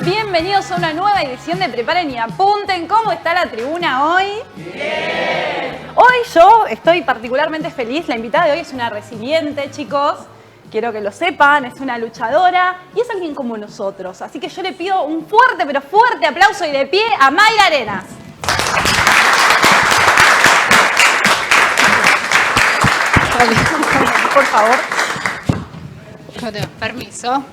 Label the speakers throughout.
Speaker 1: Bienvenidos a una nueva edición de Preparen y Apunten. ¿Cómo está la tribuna hoy?
Speaker 2: Bien.
Speaker 1: Hoy yo estoy particularmente feliz. La invitada de hoy es una resiliente, chicos. Quiero que lo sepan, es una luchadora y es alguien como nosotros. Así que yo le pido un fuerte, pero fuerte aplauso y de pie a Mayra Arenas. Por favor.
Speaker 3: Permiso.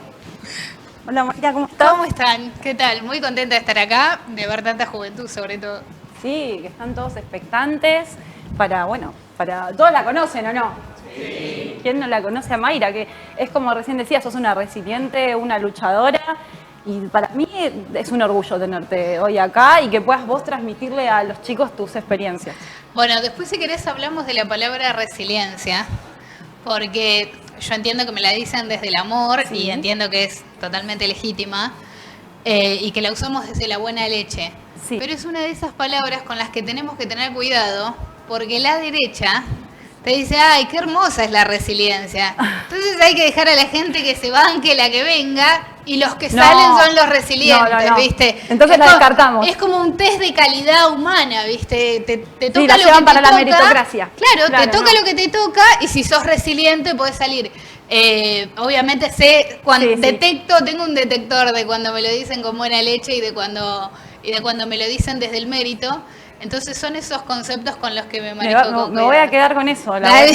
Speaker 1: Hola Mayra, ¿cómo estás?
Speaker 3: ¿Cómo están? ¿Qué tal? Muy contenta de estar acá, de ver tanta juventud sobre todo.
Speaker 1: Sí, que están todos expectantes para, todos la conocen, ¿o no? Sí. ¿Quién no la conoce a Mayra? Que es como recién decía, sos una resiliente, una luchadora. Y para mí es un orgullo tenerte hoy acá y que puedas vos transmitirle a los chicos tus experiencias.
Speaker 3: Bueno, después si querés hablamos de la palabra resiliencia, porque yo entiendo que me la dicen desde el amor y entiendo que es totalmente legítima y que la usamos desde la buena leche. Sí. Pero es una de esas palabras con las que tenemos que tener cuidado porque la derecha te dice, ay, qué hermosa es la resiliencia. Entonces hay que dejar a la gente que se banque la que venga y los que salen son los resilientes, ¿viste?
Speaker 1: Entonces la descartamos.
Speaker 3: Es como un test de calidad humana, ¿viste? Te toca
Speaker 1: sí, la
Speaker 3: lo
Speaker 1: llevan
Speaker 3: que
Speaker 1: para
Speaker 3: te
Speaker 1: la
Speaker 3: toca.
Speaker 1: meritocracia.
Speaker 3: Claro, te toca lo que te toca y si sos resiliente podés salir. Obviamente sé, cuando tengo un detector de cuando me lo dicen con buena leche y de cuando me lo dicen desde el mérito. Entonces son esos conceptos con los que me manejo.
Speaker 1: Me voy a quedar con eso, la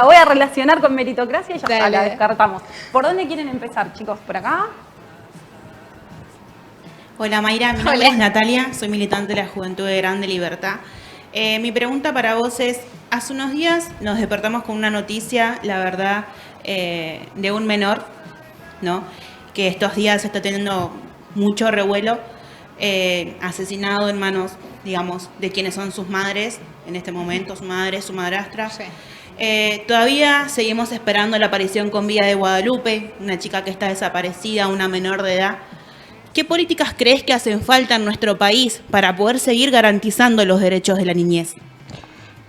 Speaker 1: voy a relacionar con meritocracia y ya está, la descartamos. ¿Por dónde quieren empezar, chicos? ¿Por acá?
Speaker 2: Hola Mayra, mi nombre es Natalia, soy militante de la Juventud de Grande Libertad. Mi pregunta para vos es, hace unos días nos despertamos con una noticia, la verdad, de un menor, ¿no? Que estos días está teniendo mucho revuelo. Asesinado en manos, digamos, de quienes son sus madres, en este momento, su madre, su madrastra. Sí. Todavía seguimos esperando la aparición con vida de Guadalupe, una chica que está desaparecida, una menor de edad. ¿Qué políticas crees que hacen falta en nuestro país para poder seguir garantizando los derechos de la niñez?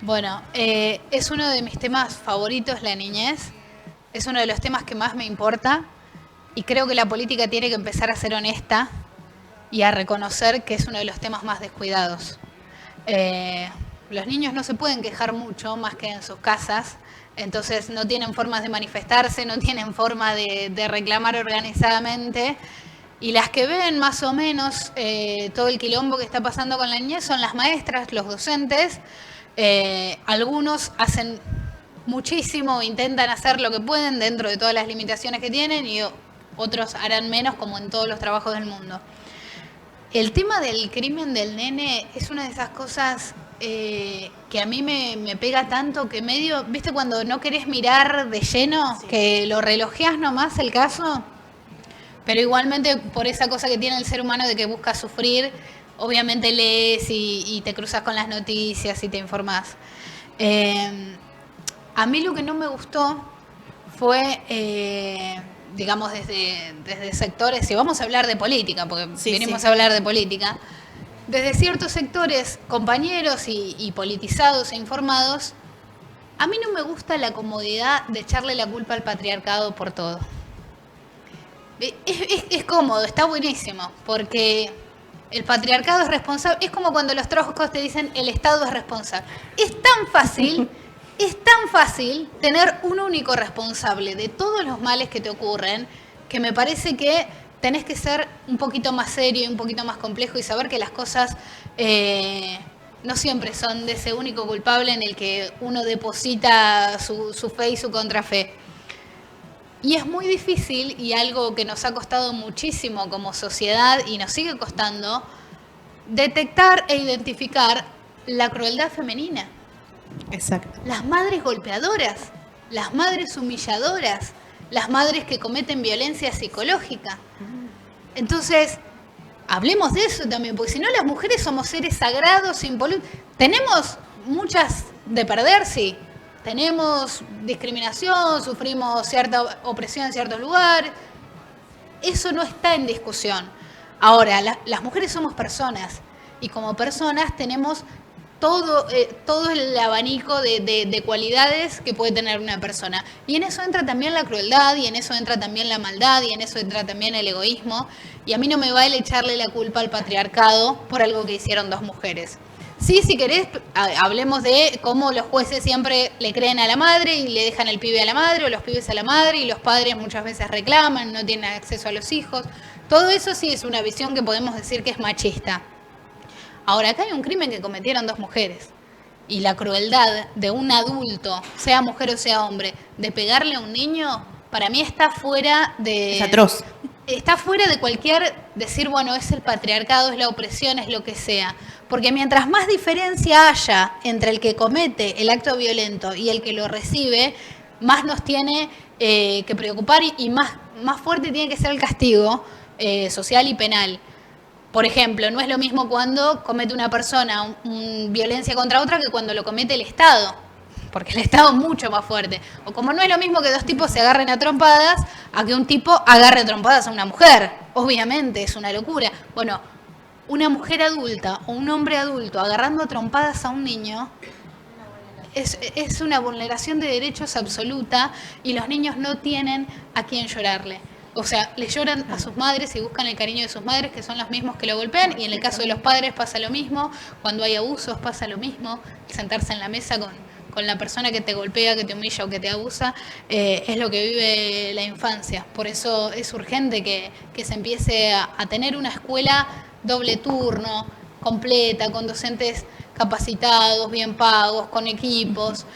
Speaker 3: Bueno, es uno de mis temas favoritos, la niñez. Es uno de los temas que más me importa y creo que la política tiene que empezar a ser honesta y a reconocer que es uno de los temas más descuidados. Los niños no se pueden quejar mucho más que en sus casas, entonces no tienen formas de manifestarse, no tienen forma de reclamar organizadamente, y las que ven más o menos todo el quilombo que está pasando con la niñez son las maestras, los docentes. Algunos hacen muchísimo, intentan hacer lo que pueden dentro de todas las limitaciones que tienen y otros harán menos, como en todos los trabajos del mundo. El tema del crimen del nene es una de esas cosas que a mí me pega tanto que medio, ¿viste cuando no querés mirar de lleno? Sí. Que lo relojeás nomás el caso, pero igualmente por esa cosa que tiene el ser humano de que busca sufrir, obviamente lees y te cruzas con las noticias y te informás. A mí lo que no me gustó fue... digamos, desde sectores, si vamos a hablar de política, porque venimos a hablar de política, desde ciertos sectores, compañeros y politizados e informados, a mí no me gusta la comodidad de echarle la culpa al patriarcado por todo. Es cómodo, está buenísimo, porque el patriarcado es responsable, es como cuando los trojos te dicen el Estado es responsable. Es tan fácil... Es tan fácil tener un único responsable de todos los males que te ocurren que me parece que tenés que ser un poquito más serio y un poquito más complejo y saber que las cosas no siempre son de ese único culpable en el que uno deposita su fe y su contrafe. Y es muy difícil y algo que nos ha costado muchísimo como sociedad y nos sigue costando detectar e identificar la crueldad femenina.
Speaker 2: Exacto.
Speaker 3: Las madres golpeadoras, las madres humilladoras, las madres que cometen violencia psicológica. Entonces, hablemos de eso también, porque si no las mujeres somos seres sagrados, impolutos. Tenemos muchas de perder, sí. Tenemos discriminación, sufrimos cierta opresión en ciertos lugares. Eso no está en discusión. Ahora, las mujeres somos personas y como personas tenemos todo el abanico de cualidades que puede tener una persona. Y en eso entra también la crueldad, y en eso entra también la maldad, y en eso entra también el egoísmo. Y a mí no me vale echarle la culpa al patriarcado por algo que hicieron dos mujeres. Sí, si querés, hablemos de cómo los jueces siempre le creen a la madre y le dejan el pibe a la madre, o los pibes a la madre, y los padres muchas veces reclaman, no tienen acceso a los hijos. Todo eso sí es una visión que podemos decir que es machista. Ahora, acá hay un crimen que cometieron dos mujeres. Y la crueldad de un adulto, sea mujer o sea hombre, de pegarle a un niño, para mí está fuera de...
Speaker 2: Es atroz.
Speaker 3: Está fuera de cualquier decir, bueno, es el patriarcado, es la opresión, es lo que sea. Porque mientras más diferencia haya entre el que comete el acto violento y el que lo recibe, más nos tiene que preocupar y más fuerte tiene que ser el castigo social y penal. Por ejemplo, no es lo mismo cuando comete una persona violencia contra otra que cuando lo comete el Estado, porque el Estado es mucho más fuerte. O como no es lo mismo que dos tipos se agarren a trompadas, a que un tipo agarre a trompadas a una mujer. Obviamente, es una locura. Bueno, una mujer adulta o un hombre adulto agarrando a trompadas a un niño es una vulneración de derechos absoluta, y los niños no tienen a quién llorarle. O sea, le lloran a sus madres y buscan el cariño de sus madres, que son los mismos que lo golpean, y en el caso de los padres pasa lo mismo, cuando hay abusos pasa lo mismo, sentarse en la mesa con la persona que te golpea, que te humilla o que te abusa, es lo que vive la infancia. Por eso es urgente que se empiece a tener una escuela doble turno, completa, con docentes capacitados, bien pagos, con equipos.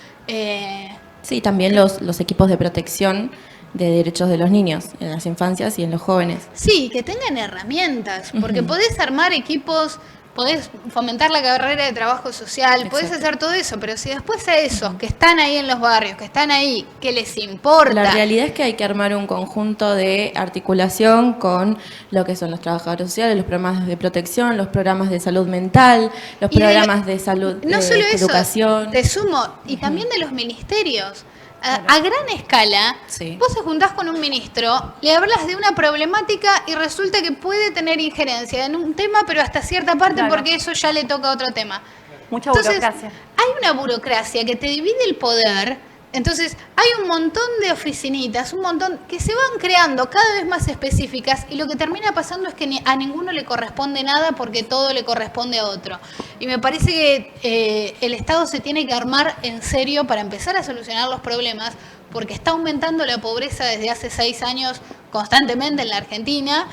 Speaker 4: Sí, también los equipos de protección de derechos de los niños en las infancias y en los jóvenes.
Speaker 3: Sí, que tengan herramientas, porque podés armar equipos, podés fomentar la carrera de trabajo social, podés hacer todo eso, pero si después a esos que están ahí en los barrios, que están ahí, ¿qué les importa?
Speaker 4: La realidad es que hay que armar un conjunto de articulación con lo que son los trabajadores sociales, los programas de protección, los programas de salud mental, los programas de salud,
Speaker 3: no solo eso,
Speaker 4: educación.
Speaker 3: Te sumo, y también de los ministerios. A gran escala,
Speaker 4: Sí.
Speaker 3: Vos te juntás con un ministro, le hablas de una problemática y resulta que puede tener injerencia en un tema, pero hasta cierta parte,
Speaker 1: Claro.
Speaker 3: porque eso ya le toca a otro tema.
Speaker 1: Mucha
Speaker 3: Entonces,
Speaker 1: burocracia.
Speaker 3: hay una burocracia que te divide el poder. Entonces, hay un montón de oficinitas, un montón que se van creando cada vez más específicas, y lo que termina pasando es que a ninguno le corresponde nada, porque todo le corresponde a otro. Y me parece que el Estado se tiene que armar en serio para empezar a solucionar los problemas, porque está aumentando la pobreza desde hace 6 años constantemente en la Argentina.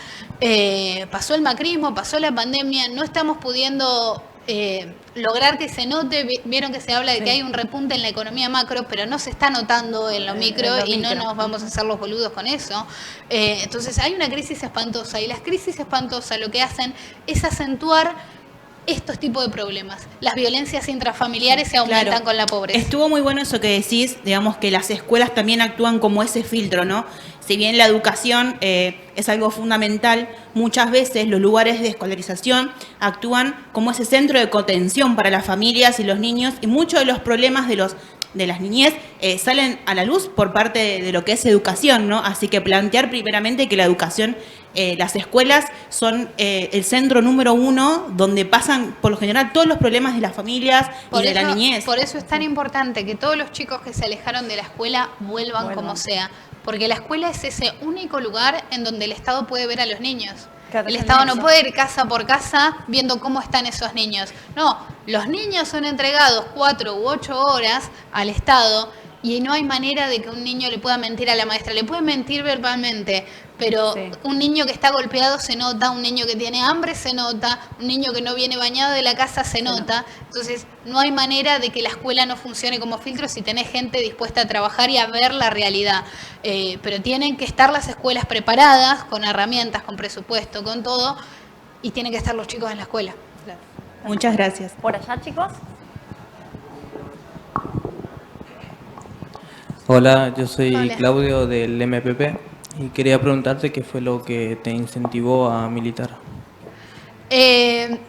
Speaker 3: Pasó el macrismo, pasó la pandemia, no estamos pudiendo lograr que se note. Vieron que se habla de que hay un repunte en la economía macro, pero no se está notando en lo micro, y no nos vamos a hacer los boludos con eso. Entonces hay una crisis espantosa, y las crisis espantosas lo que hacen es acentuar estos tipos de problemas. Las violencias intrafamiliares se aumentan
Speaker 2: Claro.
Speaker 3: con la pobreza.
Speaker 2: Estuvo muy bueno eso que decís, digamos que las escuelas también actúan como ese filtro, ¿no? Si bien la educación es algo fundamental, muchas veces los lugares de escolarización actúan como ese centro de contención para las familias y los niños, y muchos de los problemas de las niñez salen a la luz por parte de lo que es educación, ¿no? Así que plantear primeramente que la educación, las escuelas son el centro número 1 donde pasan por lo general todos los problemas de las familias y de la niñez.
Speaker 3: Por eso es tan importante que todos los chicos que se alejaron de la escuela vuelvan como sea, porque la escuela es ese único lugar en donde el Estado puede ver a los niños.
Speaker 1: Claro,
Speaker 3: El
Speaker 1: es
Speaker 3: Estado no
Speaker 1: eso.
Speaker 3: puede ir casa por casa viendo cómo están esos niños. No, los niños son entregados 4 u 8 horas al Estado, y no hay manera de que un niño le pueda mentir a la maestra. Le puede mentir verbalmente, pero
Speaker 1: Sí.
Speaker 3: un niño que está golpeado se nota, un niño que tiene hambre se nota, un niño que no viene bañado de la casa se nota. Entonces, no hay manera de que la escuela no funcione como filtro si tenés gente dispuesta a trabajar y a ver la realidad. Pero tienen que estar las escuelas preparadas, con herramientas, con presupuesto, con todo, y tienen que estar los chicos en la escuela.
Speaker 2: Muchas gracias.
Speaker 1: Por allá, chicos.
Speaker 5: Hola, yo soy
Speaker 3: Hola.
Speaker 5: Claudio del MPP y quería preguntarte qué fue lo que te incentivó a militar.
Speaker 3: Eh,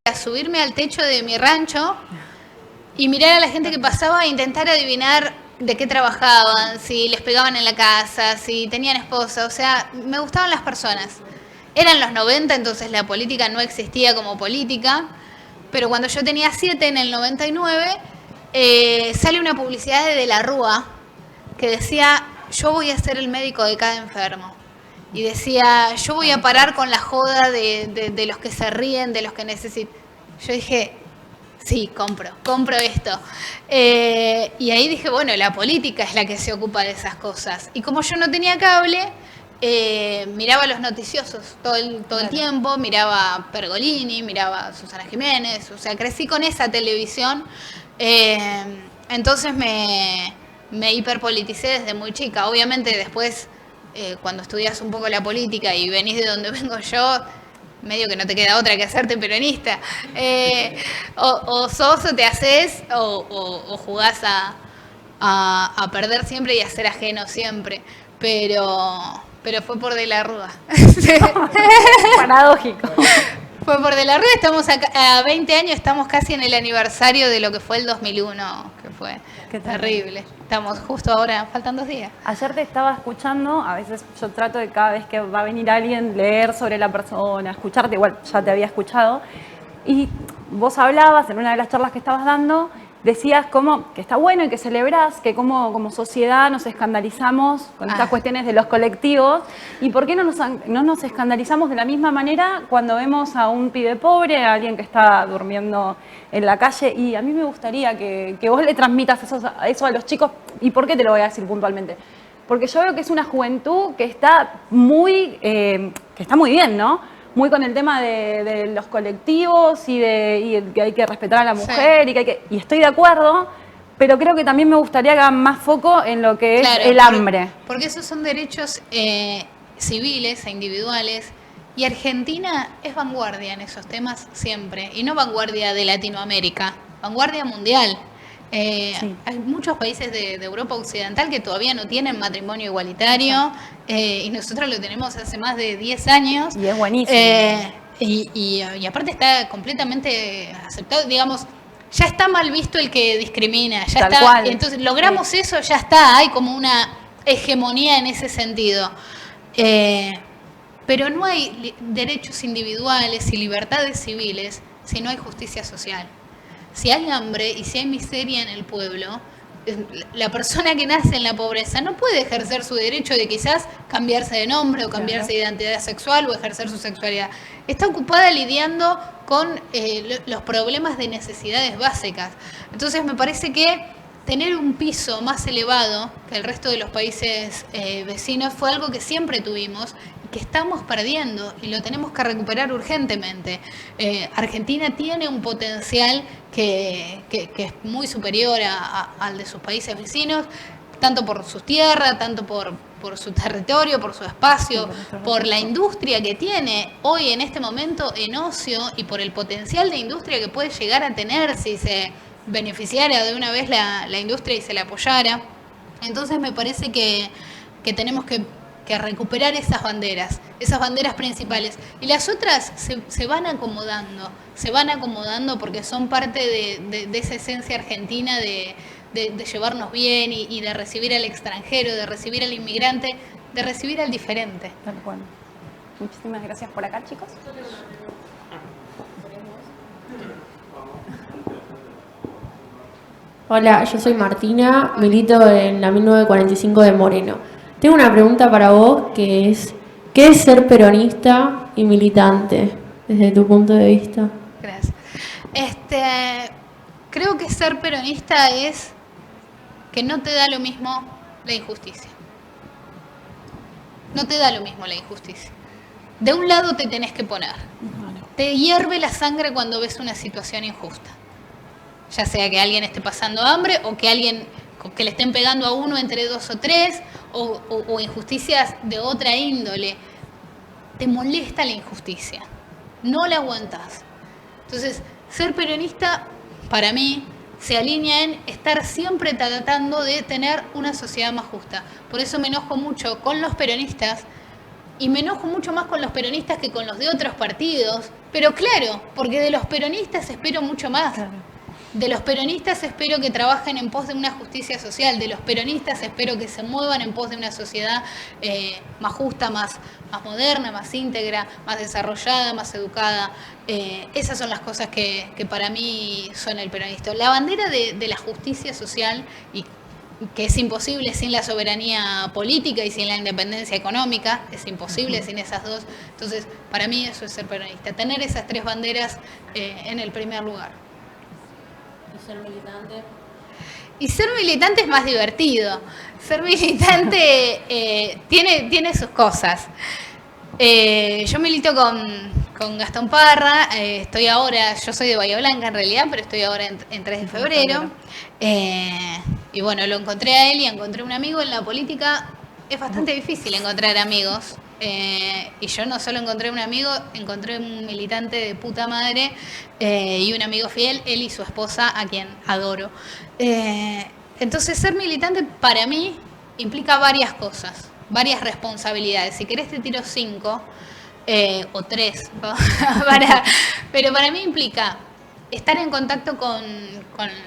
Speaker 3: a subirme al techo de mi rancho y mirar a la gente que pasaba e intentar adivinar de qué trabajaban, si les pegaban en la casa, si tenían esposa, o sea, me gustaban las personas. Eran los 90, entonces la política no existía como política, pero cuando yo tenía 7 en el 99, sale una publicidad de la Rúa que decía, yo voy a ser el médico de cada enfermo. Y decía, yo voy a parar con la joda de los que se ríen, de los que necesitan. Yo dije, sí, compro esto. Y ahí dije, bueno, la política es la que se ocupa de esas cosas. Y como yo no tenía cable, miraba los noticiosos todo el tiempo, miraba Pergolini, miraba Susana Jiménez, o sea, crecí con esa televisión. Entonces me hiperpoliticé desde muy chica. Obviamente después, cuando estudias un poco la política y venís de donde vengo yo, medio que no te queda otra que hacerte peronista. O sos o te haces o jugás a perder siempre y a ser ajeno siempre. Pero fue por De la Rúa.
Speaker 1: Paradójico.
Speaker 3: Fue por De la Rúa, estamos a 20 años, estamos casi en el aniversario de lo que fue el 2001, que fue terrible. Estamos justo ahora, faltan 2 días.
Speaker 1: Ayer te estaba escuchando, a veces yo trato de cada vez que va a venir alguien leer sobre la persona, escucharte, igual ya te había escuchado, y vos hablabas en una de las charlas que estabas dando, decías como que está bueno y que celebrás que como sociedad nos escandalizamos con estas cuestiones de los colectivos, y por qué no nos escandalizamos de la misma manera cuando vemos a un pibe pobre, a alguien que está durmiendo en la calle. Y a mí me gustaría que vos le transmitas eso a los chicos. ¿Y por qué te lo voy a decir puntualmente? Porque yo veo que es una juventud que está muy bien, ¿no? Muy con el tema de los colectivos y que hay que respetar a la mujer, sí. y estoy de acuerdo, pero creo que también me gustaría que hagan más foco en lo que es el hambre.
Speaker 3: Porque esos son derechos civiles e individuales, y Argentina es vanguardia en esos temas siempre, y no vanguardia de Latinoamérica, vanguardia mundial. Sí. Hay muchos países de Europa Occidental que todavía no tienen matrimonio igualitario, y nosotros lo tenemos hace más de 10 años.
Speaker 1: Y es buenísimo.
Speaker 3: Y aparte está completamente aceptado, digamos, ya está mal visto el que discrimina, ya
Speaker 1: Tal
Speaker 3: está.
Speaker 1: cual.
Speaker 3: Entonces logramos eso, ya está, hay como una hegemonía en ese sentido. Pero no hay derechos individuales y libertades civiles si no hay justicia social. Si hay hambre y si hay miseria en el pueblo, la persona que nace en la pobreza no puede ejercer su derecho de quizás cambiarse de nombre o cambiarse de identidad sexual o ejercer su sexualidad. Está ocupada lidiando con los problemas de necesidades básicas. Entonces me parece que tener un piso más elevado que el resto de los países vecinos fue algo que siempre tuvimos, que estamos perdiendo y lo tenemos que recuperar urgentemente. Argentina tiene un potencial que es muy superior al de sus países vecinos, tanto por sus tierras, tanto por su territorio, por su espacio, por la industria que tiene hoy en este momento en ocio y por el potencial de industria que puede llegar a tener si se beneficiara de una vez la industria y se la apoyara. Entonces me parece que tenemos que recuperar esas banderas principales. Y las otras se van acomodando porque son parte de esa esencia argentina de llevarnos bien y de recibir al extranjero, de recibir al inmigrante, de recibir al diferente.
Speaker 1: Tal cual. Muchísimas gracias por acá, chicos.
Speaker 6: Hola, yo soy Martina, milito en la 1945 de Moreno. Tengo una pregunta para vos que es, ¿qué es ser peronista y militante desde tu punto de vista?
Speaker 3: Gracias. Creo que ser peronista es que no te da lo mismo la injusticia. No te da lo mismo la injusticia. De un lado te tenés que poner. Te hierve la sangre cuando ves una situación injusta. Ya sea que alguien esté pasando hambre o que le estén pegando a uno entre 2 o 3 o injusticias de otra índole. Te molesta la injusticia. No la aguantás. Entonces, ser peronista, para mí, se alinea en estar siempre tratando de tener una sociedad más justa. Por eso me enojo mucho con los peronistas y me enojo mucho más con los peronistas que con los de otros partidos. Pero claro, porque de los peronistas espero mucho más. Claro. De los peronistas espero que trabajen en pos de una justicia social, de los peronistas espero que se muevan en pos de una sociedad más justa, más moderna, más íntegra, más desarrollada, más educada. Esas son las cosas que para mí son el peronismo. La bandera de la justicia social, y que es imposible sin la soberanía política y sin la independencia económica, es imposible sin esas dos. Entonces, para mí eso es ser peronista, tener esas tres banderas en el primer lugar.
Speaker 6: ¿Y ser militante?
Speaker 3: Y ser militante es más divertido. Ser militante tiene sus cosas. Yo milito con Gastón Parra, yo soy de Bahía Blanca en realidad, pero estoy ahora en 3 de febrero. Y bueno, lo encontré a él y encontré un amigo. En la política es bastante difícil encontrar amigos. Y yo no solo encontré un amigo, encontré un militante de puta madre y un amigo fiel, él y su esposa, a quien adoro. Entonces, ser militante para mí implica varias cosas, varias responsabilidades. Si querés te tiro 5 o 3, pero para mí implica estar en contacto con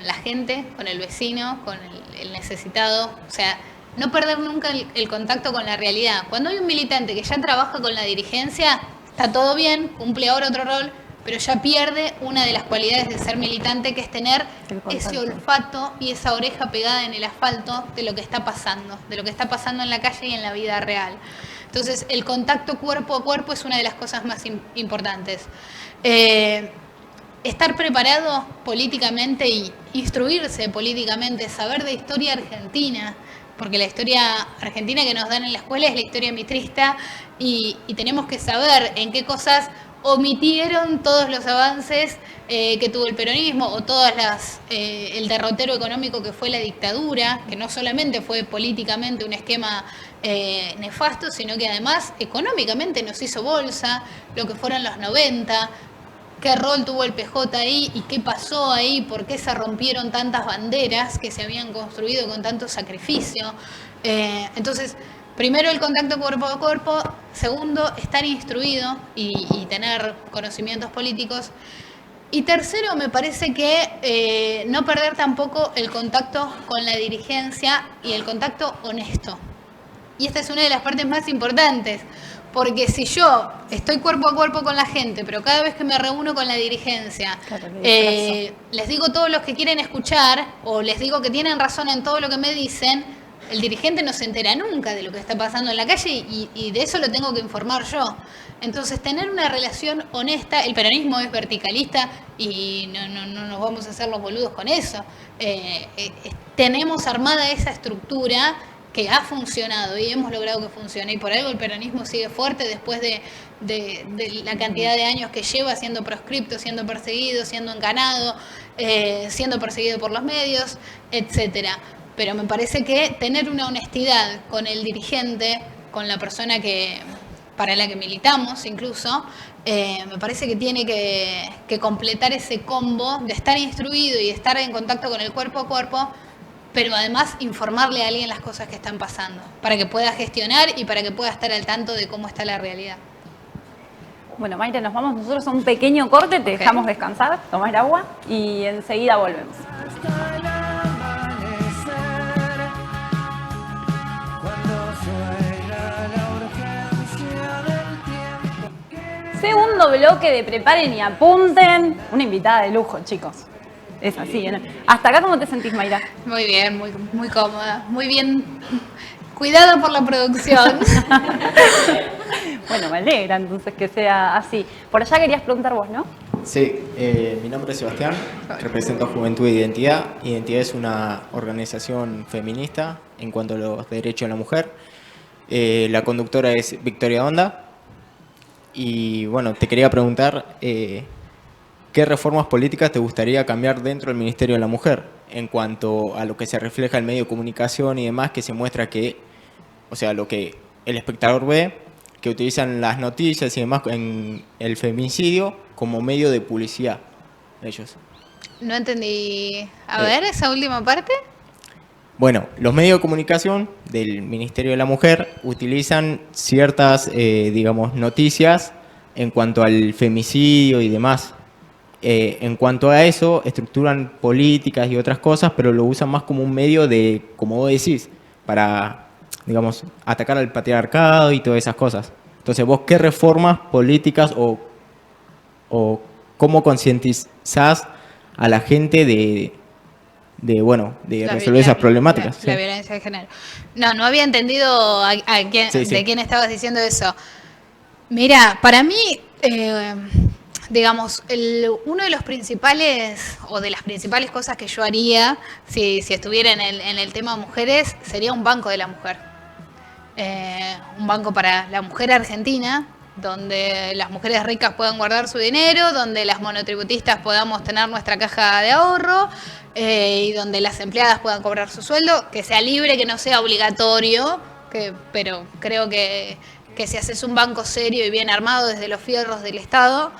Speaker 3: la gente, con el vecino, con el necesitado, o sea, no perder nunca el contacto con la realidad. Cuando hay un militante que ya trabaja con la dirigencia, está todo bien, cumple ahora otro rol, pero ya pierde una de las cualidades de ser militante, que es tener ese olfato y esa oreja pegada en el asfalto de lo que está pasando, en la calle y en la vida real. Entonces, el contacto cuerpo a cuerpo es una de las cosas más importantes. Estar preparado políticamente y instruirse políticamente, saber de historia argentina, porque la historia argentina que nos dan en la escuela es la historia mitrista y tenemos que saber en qué cosas omitieron todos los avances que tuvo el peronismo o el derrotero económico que fue la dictadura, que no solamente fue políticamente un esquema nefasto, sino que además económicamente nos hizo bolsa, lo que fueron los 90, qué rol tuvo el PJ ahí y qué pasó ahí, por qué se rompieron tantas banderas que se habían construido con tanto sacrificio. Entonces, primero el contacto cuerpo a cuerpo, segundo, estar instruido y tener conocimientos políticos. Y tercero, me parece que no perder tampoco el contacto con la dirigencia y el contacto honesto. Y esta es una de las partes más importantes. Porque si yo estoy cuerpo a cuerpo con la gente, pero cada vez que me reúno con la dirigencia, les digo todo lo que quieren escuchar o les digo que tienen razón en todo lo que me dicen, el dirigente no se entera nunca de lo que está pasando en la calle y de eso lo tengo que informar yo. Entonces, tener una relación honesta, el peronismo es verticalista y no nos vamos a hacer los boludos con eso. Tenemos armada esa estructura que ha funcionado y hemos logrado que funcione, y por algo el peronismo sigue fuerte después de la cantidad de años que lleva siendo proscripto, siendo perseguido, siendo encanado, siendo perseguido por los medios, etcétera. Pero me parece que tener una honestidad con el dirigente, con la persona para la que militamos incluso, me parece que tiene que completar ese combo de estar instruido y estar en contacto con el cuerpo a cuerpo, pero además informarle a alguien las cosas que están pasando, para que pueda gestionar y para que pueda estar al tanto de cómo está la realidad.
Speaker 1: Bueno, Mayra, nos vamos nosotros a un pequeño corte, te dejamos descansar, tomar agua y enseguida volvemos. Segundo bloque de Preparen y Apunten. Una invitada de lujo, chicos. Es así, ¿no? ¿Hasta acá cómo te sentís, Mayra?
Speaker 3: Muy bien, muy cómoda, muy bien cuidada por la producción.
Speaker 1: Bueno, me alegra entonces que sea así. Por allá querías preguntar vos, ¿no?
Speaker 7: Sí, mi nombre es Sebastián, represento a Juventud e Identidad. Identidad es una organización feminista en cuanto a los derechos de la mujer. La conductora es Victoria Onda. Y bueno, te quería preguntar, ¿qué reformas políticas te gustaría cambiar dentro del Ministerio de la Mujer en cuanto a lo que se refleja en medio de comunicación y demás, que se muestra que, o sea, lo que el espectador ve, que utilizan las noticias y demás en el feminicidio como medio de publicidad, ellos?
Speaker 3: No entendí. A ver, esa última parte.
Speaker 7: Bueno, los medios de comunicación del Ministerio de la Mujer utilizan ciertas, digamos, noticias en cuanto al femicidio y demás. en cuanto a eso, estructuran políticas y otras cosas, pero lo usan más como un medio de, como vos decís, para, digamos, atacar al patriarcado y todas esas cosas. Entonces, ¿vos qué reformas políticas o cómo concientizás a la gente de resolver esas problemáticas?
Speaker 3: La violencia de género. No había entendido de quién estabas diciendo eso. Mira, para mí, digamos, uno de los principales, o de las principales cosas que yo haría si estuviera en el tema mujeres, sería un banco de la mujer. Un banco para la mujer argentina, donde las mujeres ricas puedan guardar su dinero, donde las monotributistas podamos tener nuestra caja de ahorro, y donde las empleadas puedan cobrar su sueldo, que sea libre, que no sea obligatorio, pero creo que si haces un banco serio y bien armado desde los fierros del Estado,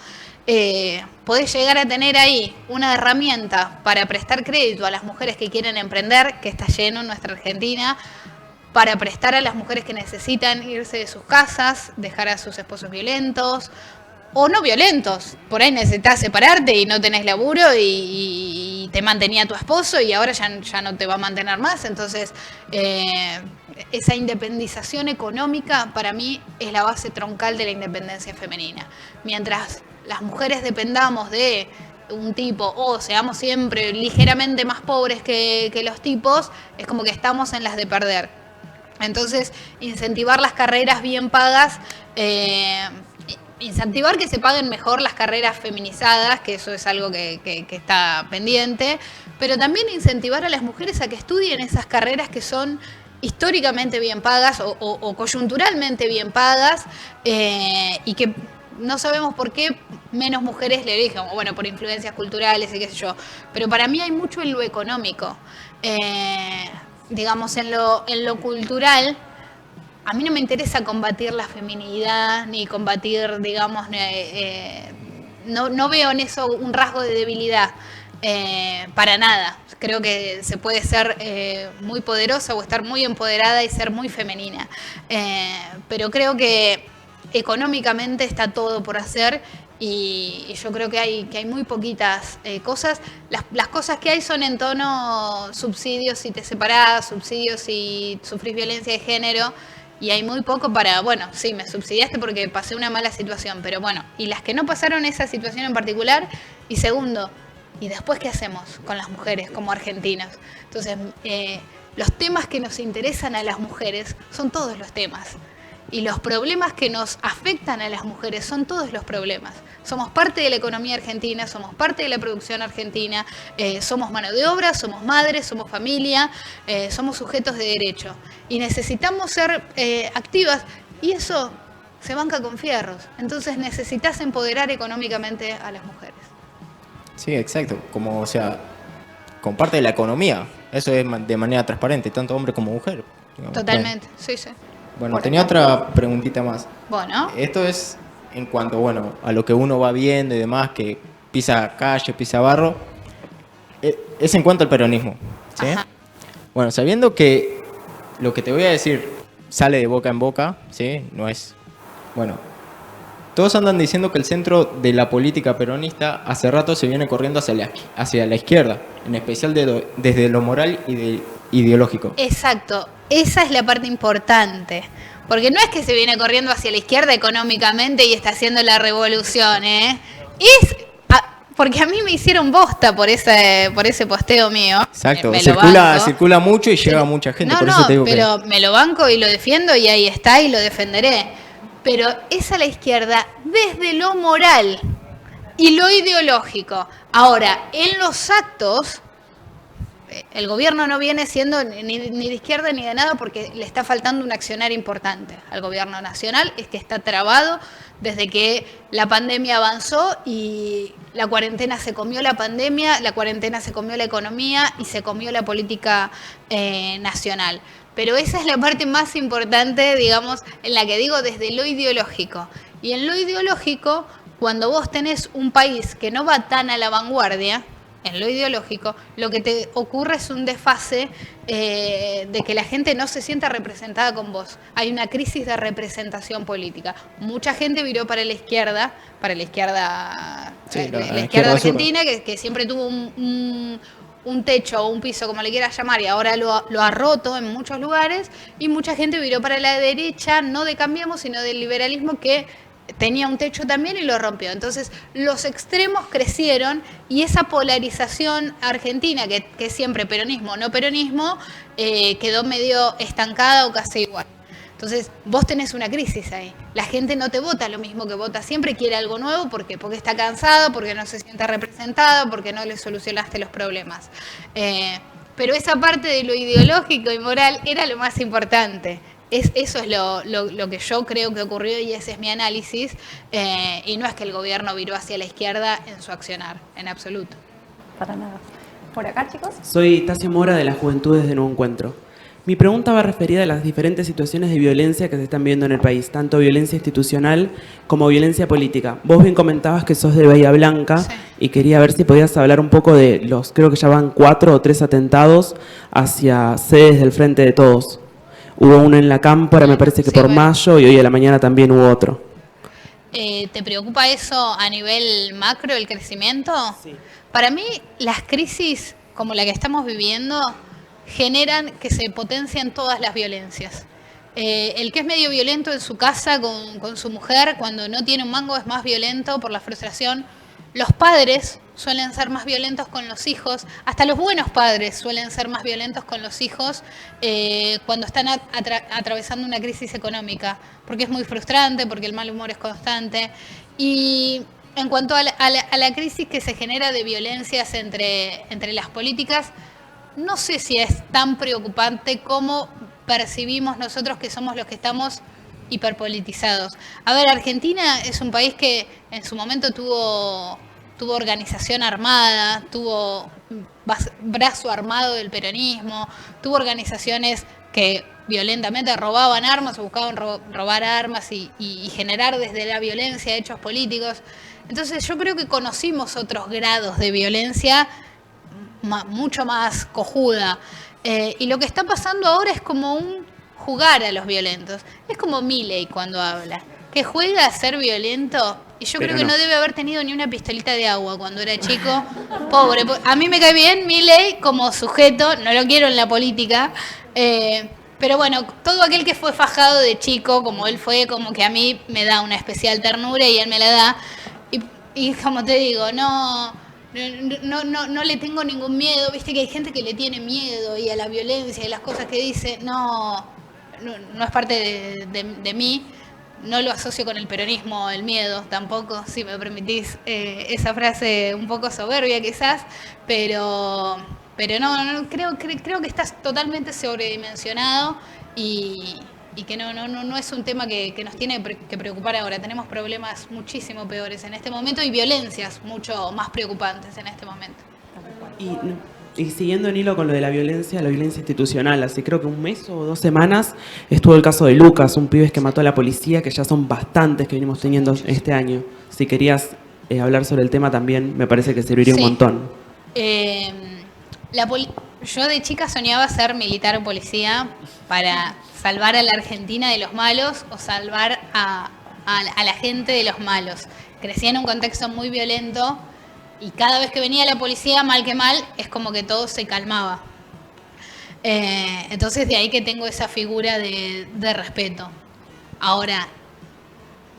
Speaker 3: podés llegar a tener ahí una herramienta para prestar crédito a las mujeres que quieren emprender, que está lleno en nuestra Argentina, para prestar a las mujeres que necesitan irse de sus casas, dejar a sus esposos violentos, o no violentos. Por ahí necesitas separarte y no tenés laburo y te mantenía tu esposo y ahora ya no te va a mantener más. Entonces, esa independización económica para mí es la base troncal de la independencia femenina. Mientras las mujeres dependamos de un tipo o seamos siempre ligeramente más pobres que los tipos, es como que estamos en las de perder. Entonces, incentivar las carreras bien pagas, incentivar que se paguen mejor las carreras feminizadas, que eso es algo que está pendiente, pero también incentivar a las mujeres a que estudien esas carreras que son históricamente bien pagas o coyunturalmente bien pagas, y que no sabemos por qué menos mujeres le eligen, bueno, por influencias culturales y qué sé yo, pero para mí hay mucho en lo económico. Digamos, en lo cultural, a mí no me interesa combatir la feminidad, ni combatir, digamos, no veo en eso un rasgo de debilidad, para nada. Creo que se puede ser muy poderosa o estar muy empoderada y ser muy femenina, pero creo que económicamente está todo por hacer. Y yo creo que hay muy poquitas cosas. Las cosas que hay son en tono subsidios si te separás, subsidios si sufrís violencia de género, y hay muy poco para, bueno, sí, me subsidiaste porque pasé una mala situación, pero bueno, y las que no pasaron esa situación en particular, y segundo, ¿y después qué hacemos con las mujeres como argentinas? Entonces, los temas que nos interesan a las mujeres son todos los temas. Y los problemas que nos afectan a las mujeres son todos los problemas. Somos parte de la economía argentina, somos parte de la producción argentina, somos mano de obra, somos madres, somos familia, somos sujetos de derecho. Y necesitamos ser activas, y eso se banca con fierros. Entonces necesitas empoderar económicamente a las mujeres.
Speaker 7: Sí, exacto. Como, o sea, con parte de la economía. Eso es de manera transparente, tanto hombre como mujer. Digamos.
Speaker 3: Totalmente, sí.
Speaker 7: Bueno, tenía otra preguntita más.
Speaker 3: Bueno.
Speaker 7: Esto es en cuanto, bueno, a lo que uno va viendo y demás, que pisa calle, pisa barro. Es en cuanto al peronismo, ¿sí?
Speaker 3: Ajá.
Speaker 7: Bueno, sabiendo que lo que te voy a decir sale de boca en boca, ¿sí? No es... Bueno, todos andan diciendo que el centro de la política peronista hace rato se viene corriendo hacia la izquierda, en especial desde lo moral y ideológico.
Speaker 3: Exacto. Esa es la parte importante, porque no es que se viene corriendo hacia la izquierda económicamente y está haciendo la revolución, porque a mí me hicieron bosta por ese posteo mío.
Speaker 7: Exacto,
Speaker 3: Me
Speaker 7: circula mucho y llega a mucha gente, por eso te digo
Speaker 3: pero me lo banco y lo defiendo y ahí está y lo defenderé. Pero es a la izquierda desde lo moral y lo ideológico. Ahora, en los actos, el gobierno no viene siendo ni de izquierda ni de nada porque le está faltando un accionar importante al gobierno nacional, es que está trabado desde que la pandemia avanzó y la cuarentena se comió la pandemia, la cuarentena se comió la economía y se comió la política nacional. Pero esa es la parte más importante, digamos, en la que digo desde lo ideológico. Y en lo ideológico, cuando vos tenés un país que no va tan a la vanguardia, en lo ideológico, lo que te ocurre es un desfase de que la gente no se sienta representada con vos. Hay una crisis de representación política. Mucha gente viró para la izquierda
Speaker 7: Sí,
Speaker 3: la izquierda argentina, que siempre tuvo un techo o un piso, como le quieras llamar, y ahora lo ha roto en muchos lugares, y mucha gente viró para la derecha, no de Cambiemos, sino del liberalismo, que tenía un techo también y lo rompió. Entonces, los extremos crecieron y esa polarización argentina, que es siempre peronismo o no peronismo, quedó medio estancada o casi igual. Entonces, vos tenés una crisis ahí. La gente no te vota lo mismo que vota siempre, quiere algo nuevo. ¿Por qué? Porque está cansado, porque no se siente representado, porque no le solucionaste los problemas. Pero esa parte de lo ideológico y moral era lo más importante. Eso es lo que yo creo que ocurrió y ese es mi análisis. Y no es que el gobierno viró hacia la izquierda en su accionar, en absoluto.
Speaker 1: Para nada. ¿Por acá, chicos?
Speaker 8: Soy Tasio Mora de las Juventudes de Nuevo Encuentro. Mi pregunta va referida a las diferentes situaciones de violencia que se están viendo en el país, tanto violencia institucional como violencia política. Vos bien comentabas que sos de Bahía Blanca, sí, y quería ver si podías hablar un poco de los, creo que ya van 4 o 3 atentados hacia sedes del Frente de Todos. Hubo uno en La Cámpora, me parece que sí, por Mayo, y hoy a la mañana también hubo otro.
Speaker 3: ¿Te preocupa eso a nivel macro, el crecimiento?
Speaker 8: Sí.
Speaker 3: Para mí, las crisis como la que estamos viviendo generan que se potencian todas las violencias. El que es medio violento en su casa con su mujer, cuando no tiene un mango, es más violento por la frustración. Los padres suelen ser más violentos con los hijos, hasta los buenos padres suelen ser más violentos con los hijos cuando están atravesando una crisis económica, porque es muy frustrante, porque el mal humor es constante. Y en cuanto a la crisis que se genera de violencias entre las políticas, no sé si es tan preocupante como percibimos nosotros que somos los que estamos hiperpolitizados. A ver, Argentina es un país que en su momento tuvo organización armada, tuvo brazo armado del peronismo, tuvo organizaciones que violentamente robaban armas o buscaban robar armas y generar desde la violencia hechos políticos. Entonces yo creo que conocimos otros grados de violencia mucho más cojuda. Y lo que está pasando ahora es como un jugar a los violentos. Es como Milei cuando habla, que juega a ser violento. Y yo creo que no debe haber tenido ni una pistolita de agua cuando era chico. Pobre. A mí me cae bien Milei como sujeto, no lo quiero en la política. Pero bueno, todo aquel que fue fajado de chico, como él fue, como que a mí me da una especial ternura y él me la da. Y como te digo, no le tengo ningún miedo. Viste que hay gente que le tiene miedo y a la violencia y las cosas que dice. No es parte de mí. No lo asocio con el peronismo, el miedo tampoco, si me permitís esa frase un poco soberbia quizás, pero no creo que estás totalmente sobredimensionado y que no es un tema que nos tiene que preocupar ahora. Tenemos problemas muchísimo peores en este momento y violencias mucho más preocupantes en este momento.
Speaker 8: Y siguiendo en hilo con lo de la violencia institucional, hace creo que un mes o 2 semanas estuvo el caso de Lucas, un pibe que mató a la policía, que ya son bastantes que venimos teniendo este año. Si querías hablar sobre el tema también, me parece que serviría un montón.
Speaker 3: Yo de chica soñaba ser militar o policía para salvar a la Argentina de los malos o salvar a la gente de los malos. Crecí en un contexto muy violento y cada vez que venía la policía, mal que mal, es como que todo se calmaba. Entonces de ahí que tengo esa figura de respeto. Ahora,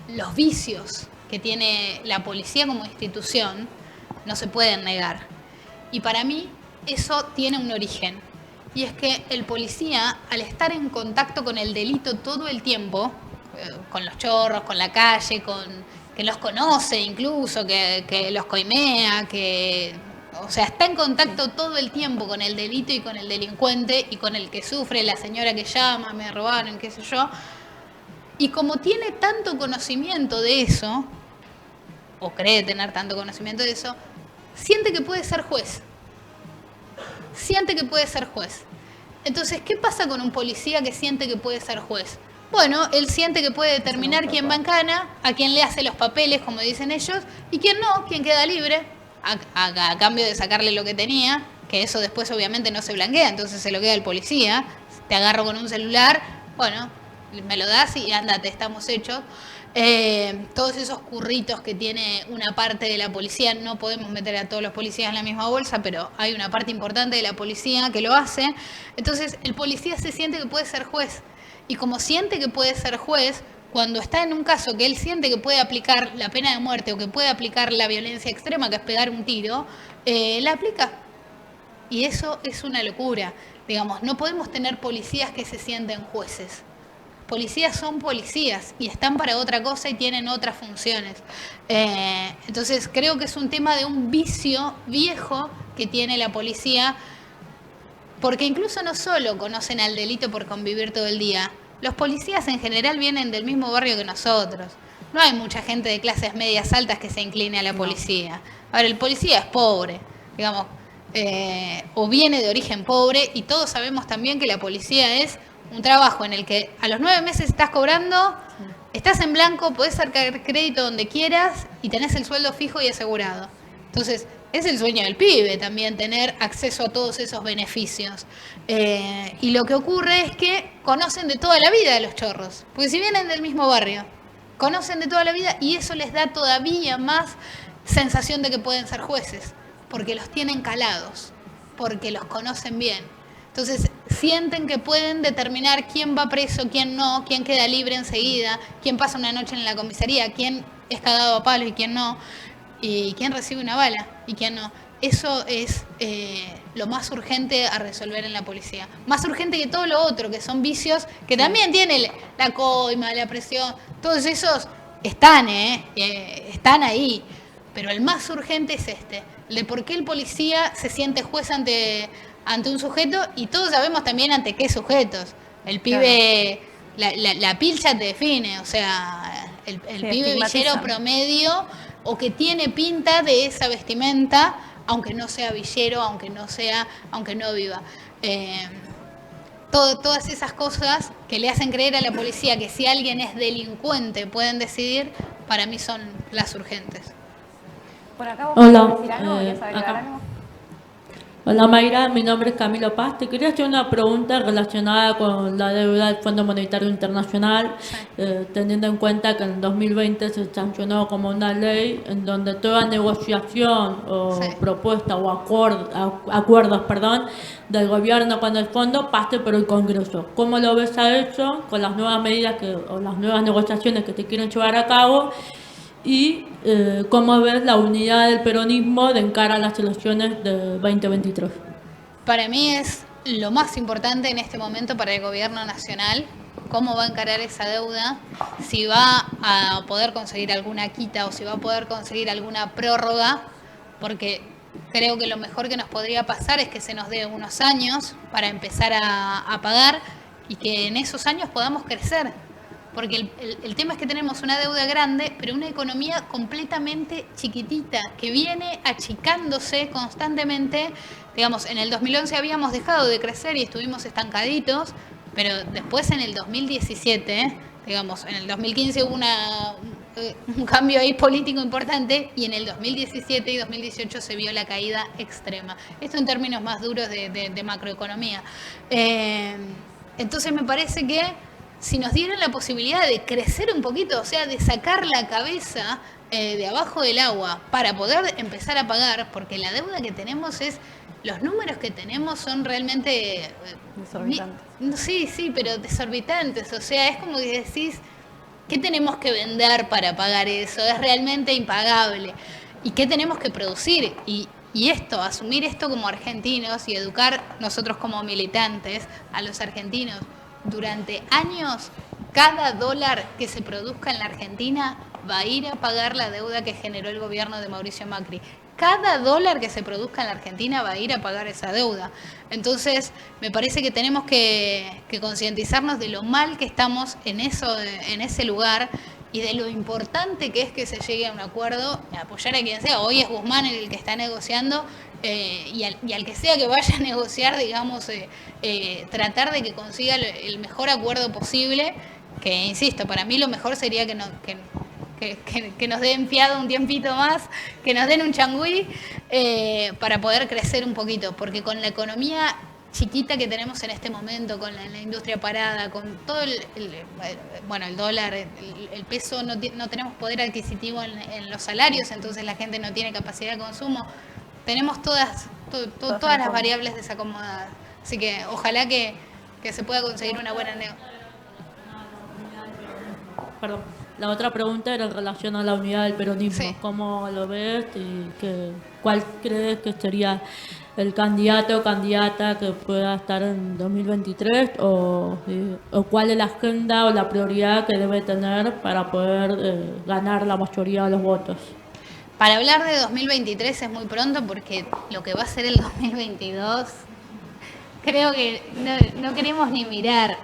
Speaker 3: los vicios que tiene la policía como institución no se pueden negar. Y para mí eso tiene un origen. Y es que el policía, al estar en contacto con el delito todo el tiempo, con los chorros, con la calle, que los conoce incluso, que los coimea, o sea, está en contacto todo el tiempo con el delito y con el delincuente y con el que sufre, la señora que llama, me robaron, qué sé yo. Y como tiene tanto conocimiento de eso, o cree tener tanto conocimiento de eso, siente que puede ser juez. Siente que puede ser juez. Entonces, ¿qué pasa con un policía que siente que puede ser juez? Bueno, él siente que puede determinar quién va en cana, a quién le hace los papeles, como dicen ellos, y quién no, quién queda libre, a cambio de sacarle lo que tenía, que eso después obviamente no se blanquea, entonces se lo queda el policía. Te agarro con un celular, bueno, me lo das y ándate, estamos hechos. Todos esos curritos que tiene una parte de la policía, no podemos meter a todos los policías en la misma bolsa, pero hay una parte importante de la policía que lo hace. Entonces el policía se siente que puede ser juez, y como siente que puede ser juez, cuando está en un caso que él siente que puede aplicar la pena de muerte o que puede aplicar la violencia extrema, que es pegar un tiro, la aplica. Y eso es una locura. Digamos, no podemos tener policías que se sienten jueces. Policías son policías y están para otra cosa y tienen otras funciones. Entonces creo que es un tema de un vicio viejo que tiene la policía, porque incluso no solo conocen al delito por convivir todo el día, los policías en general vienen del mismo barrio que nosotros. No hay mucha gente de clases medias altas que se incline a la policía. Ahora, el policía es pobre, digamos, o viene de origen pobre, y todos sabemos también que la policía es un trabajo en el que a los 9 meses estás cobrando, estás en blanco, podés sacar crédito donde quieras y tenés el sueldo fijo y asegurado. Entonces, es el sueño del pibe también tener acceso a todos esos beneficios. Y lo que ocurre es que conocen de toda la vida de los chorros, porque si vienen del mismo barrio, conocen de toda la vida, y eso les da todavía más sensación de que pueden ser jueces, porque los tienen calados, porque los conocen bien. Entonces sienten que pueden determinar quién va preso, quién no, quién queda libre enseguida, quién pasa una noche en la comisaría, quién es cagado a palos y quién no, y quién recibe una bala y quién no. Eso es lo más urgente a resolver en la policía. Más urgente que todo lo otro, que son vicios que también tiene la coima, la presión, todos esos están ahí. Pero el más urgente es el de por qué el policía se siente juez ante un sujeto, y todos sabemos también ante qué sujetos. El pibe, la pilcha te define, o sea, el pibe villero promedio, o que tiene pinta de esa vestimenta, aunque no sea villero, aunque no viva. Todas esas cosas que le hacen creer a la policía que si alguien es delincuente pueden decidir, para mí son las urgentes.
Speaker 1: Por acá vos
Speaker 6: Hola,
Speaker 1: querés decir algo, ¿querés agregar
Speaker 6: acá.
Speaker 1: algo?
Speaker 6: Hola Mayra, mi nombre es Camilo Paz. Te quería hacer una pregunta relacionada con la deuda del Fondo Monetario Internacional, teniendo en cuenta que en 2020 se sancionó como una ley en donde toda negociación o propuesta o acuerdos del gobierno con el fondo pase por el Congreso. ¿Cómo lo ves a eso con las nuevas medidas o las nuevas negociaciones que te quieren llevar a cabo? Y cómo ves la unidad del peronismo de cara a las elecciones de 2023.
Speaker 3: Para mí es lo más importante en este momento para el gobierno nacional, cómo va a encarar esa deuda, si va a poder conseguir alguna quita o si va a poder conseguir alguna prórroga, porque creo que lo mejor que nos podría pasar es que se nos dé unos años para empezar a pagar, y que en esos años podamos crecer. Porque el tema es que tenemos una deuda grande, pero una economía completamente chiquitita, que viene achicándose constantemente. Digamos, en el 2011 habíamos dejado de crecer y estuvimos estancaditos, pero después en el 2017, digamos, en el 2015 hubo un cambio ahí político importante, y en el 2017 y 2018 se vio la caída extrema. Esto en términos más duros de macroeconomía. Entonces me parece que si nos dieran la posibilidad de crecer un poquito, o sea, de sacar la cabeza de abajo del agua para poder empezar a pagar, porque la deuda que tenemos los números que tenemos son realmente desorbitantes. Sí, pero desorbitantes. O sea, es como que decís, ¿qué tenemos que vender para pagar eso? Es realmente impagable. ¿Y qué tenemos que producir? Y asumir esto como argentinos y educar nosotros como militantes a los argentinos. Durante años, cada dólar que se produzca en la Argentina va a ir a pagar la deuda que generó el gobierno de Mauricio Macri. Cada dólar que se produzca en la Argentina va a ir a pagar esa deuda. Entonces, me parece que tenemos que concientizarnos de lo mal que estamos en ese lugar, y de lo importante que es que se llegue a un acuerdo, apoyar a quien sea. Hoy es Guzmán el que está negociando, y al que sea que vaya a negociar, digamos, tratar de que consiga el mejor acuerdo posible, que insisto, para mí lo mejor sería que nos den fiado un tiempito más, que nos den un changüí, para poder crecer un poquito, porque con la economía chiquita que tenemos en este momento, con la industria parada, con todo el dólar, el peso, no tenemos poder adquisitivo en los salarios, entonces la gente no tiene capacidad de consumo. Tenemos todas las variables desacomodadas. Así que ojalá que se pueda conseguir una buena
Speaker 9: Perdón. La otra pregunta era en relación a la unidad del peronismo.
Speaker 3: Sí.
Speaker 9: ¿Cómo lo ves y cuál crees que sería el candidato o candidata que pueda estar en 2023 o cuál es la agenda o la prioridad que debe tener para poder ganar la mayoría de los votos?
Speaker 3: Para hablar de 2023 es muy pronto porque lo que va a ser el 2022 creo que no queremos ni mirar.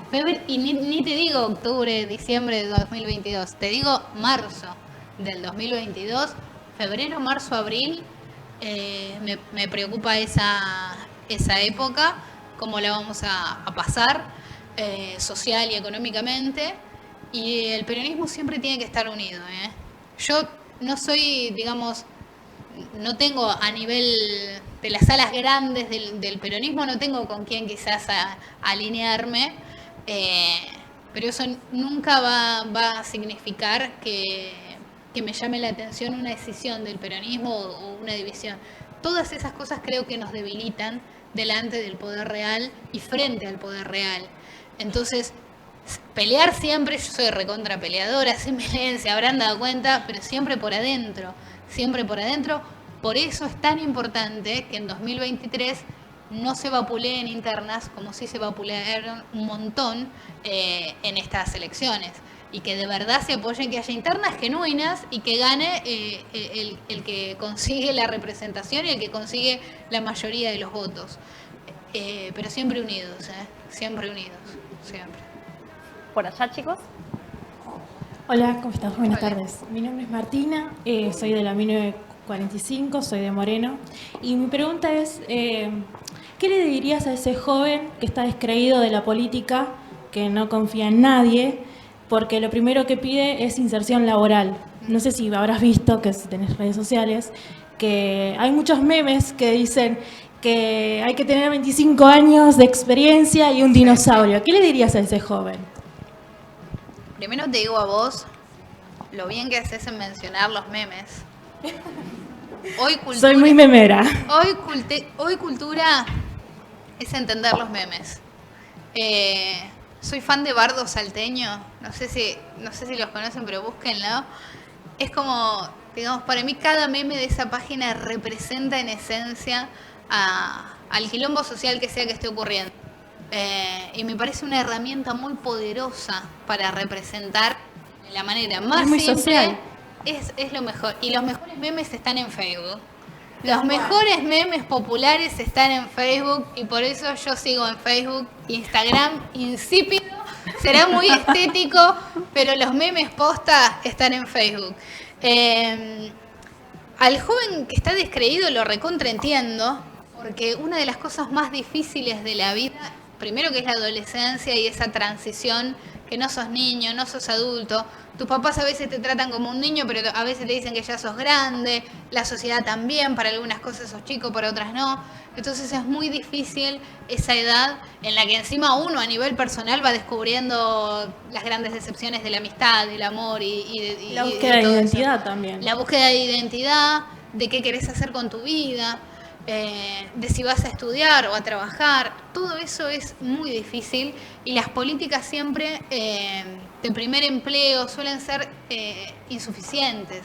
Speaker 3: Y ni te digo octubre, diciembre de 2022, te digo marzo del 2022, febrero, marzo, abril. Me preocupa esa época, cómo la vamos a pasar social y económicamente. Y el peronismo siempre tiene que estar unido. Yo no soy, digamos, no tengo a nivel de las alas grandes del peronismo, no tengo con quién quizás alinearme, pero eso nunca va a significar que me llame la atención una decisión del peronismo o una división. Todas esas cosas creo que nos debilitan delante del poder real y frente al poder real. Entonces, pelear siempre, yo soy recontra peleadora, se habrán dado cuenta, pero siempre por adentro, siempre por adentro. Por eso es tan importante que en 2023 no se vapuleen internas como sí se vapulearon un montón en estas elecciones. Y que de verdad se apoyen, que haya internas genuinas y que gane el que consigue la representación y el que consigue la mayoría de los votos. Pero siempre unidos, siempre unidos, siempre.
Speaker 1: Por allá, chicos.
Speaker 10: Hola, ¿cómo estás? Buenas
Speaker 3: Hola.
Speaker 10: tardes. Mi nombre es Martina, soy de la 1945, soy de Moreno. Y mi pregunta es, ¿qué le dirías a ese joven que está descreído de la política, que no confía en nadie, porque lo primero que pide es inserción laboral? No sé si habrás visto, que si tenés redes sociales, que hay muchos memes que dicen que hay que tener 25 años de experiencia y un dinosaurio. ¿Qué le dirías a ese joven?
Speaker 3: Primero te digo a vos lo bien que haces en mencionar los memes. Hoy cultura,
Speaker 10: Soy muy memera.
Speaker 3: Hoy cultura es entender los memes. Soy fan de Bardo Salteño, no sé si los conocen, pero búsquenlo. Es como, digamos, para mí cada meme de esa página representa en esencia al quilombo social que sea que esté ocurriendo. Y me parece una herramienta muy poderosa para representar de la manera más
Speaker 10: muy
Speaker 3: simple.
Speaker 10: social.
Speaker 3: Es lo mejor. Y los mejores memes están en Facebook. Los mejores memes populares están en Facebook y por eso yo sigo en Facebook. Instagram, insípido, será muy estético, pero los memes posta están en Facebook. Al joven que está descreído lo recontraentiendo, porque una de las cosas más difíciles de la vida, primero que es la adolescencia y esa transición, que no sos niño, no sos adulto. Tus papás a veces te tratan como un niño, pero a veces te dicen que ya sos grande. La sociedad también, para algunas cosas sos chico, para otras no. Entonces es muy difícil esa edad en la que encima uno a nivel personal va descubriendo las grandes decepciones de la amistad, del amor y
Speaker 10: La búsqueda de
Speaker 3: todo
Speaker 10: identidad
Speaker 3: eso.
Speaker 10: también.
Speaker 3: La búsqueda de identidad, de qué querés hacer con tu vida, de si vas a estudiar o a trabajar. Todo eso es muy difícil y las políticas siempre de primer empleo suelen ser insuficientes.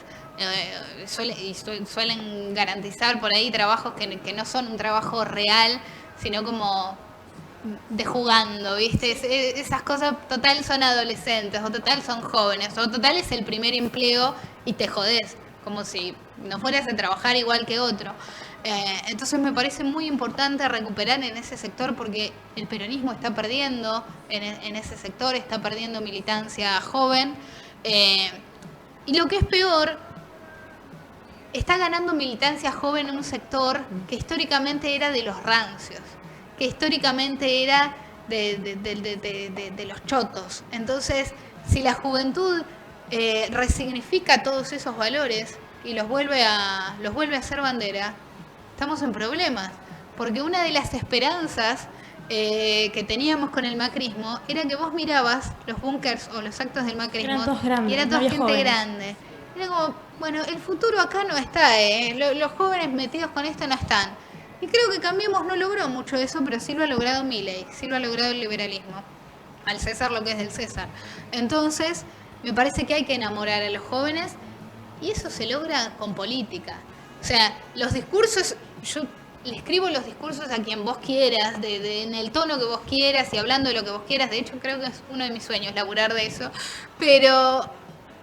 Speaker 3: Suelen garantizar por ahí trabajos que no son un trabajo real, sino como de jugando, ¿viste? Esas cosas total son adolescentes, o total son jóvenes, o total es el primer empleo y te jodés, como si no fueras a trabajar igual que otro. Entonces me parece muy importante recuperar en ese sector porque el peronismo está perdiendo en ese sector, está perdiendo militancia joven. Y lo que es peor, está ganando militancia joven en un sector que históricamente era de los rancios, que históricamente era de los chotos. Entonces, si la juventud resignifica todos esos valores y los vuelve a hacer bandera, estamos en problemas, porque una de las esperanzas que teníamos con el macrismo era que vos mirabas los búnkers o los actos del macrismo
Speaker 10: Eran todos grandes,
Speaker 3: y era
Speaker 10: no
Speaker 3: toda
Speaker 10: había
Speaker 3: gente
Speaker 10: jóvenes.
Speaker 3: grande. Era como, bueno, el futuro acá no está, los jóvenes metidos con esto no están. Y creo que Cambiemos no logró mucho eso, pero sí lo ha logrado Milei, sí lo ha logrado el liberalismo. Al César lo que es del César. Entonces, me parece que hay que enamorar a los jóvenes y eso se logra con política. O sea, los discursos, yo le escribo los discursos a quien vos quieras, en el tono que vos quieras y hablando de lo que vos quieras. De hecho, creo que es uno de mis sueños, laburar de eso. Pero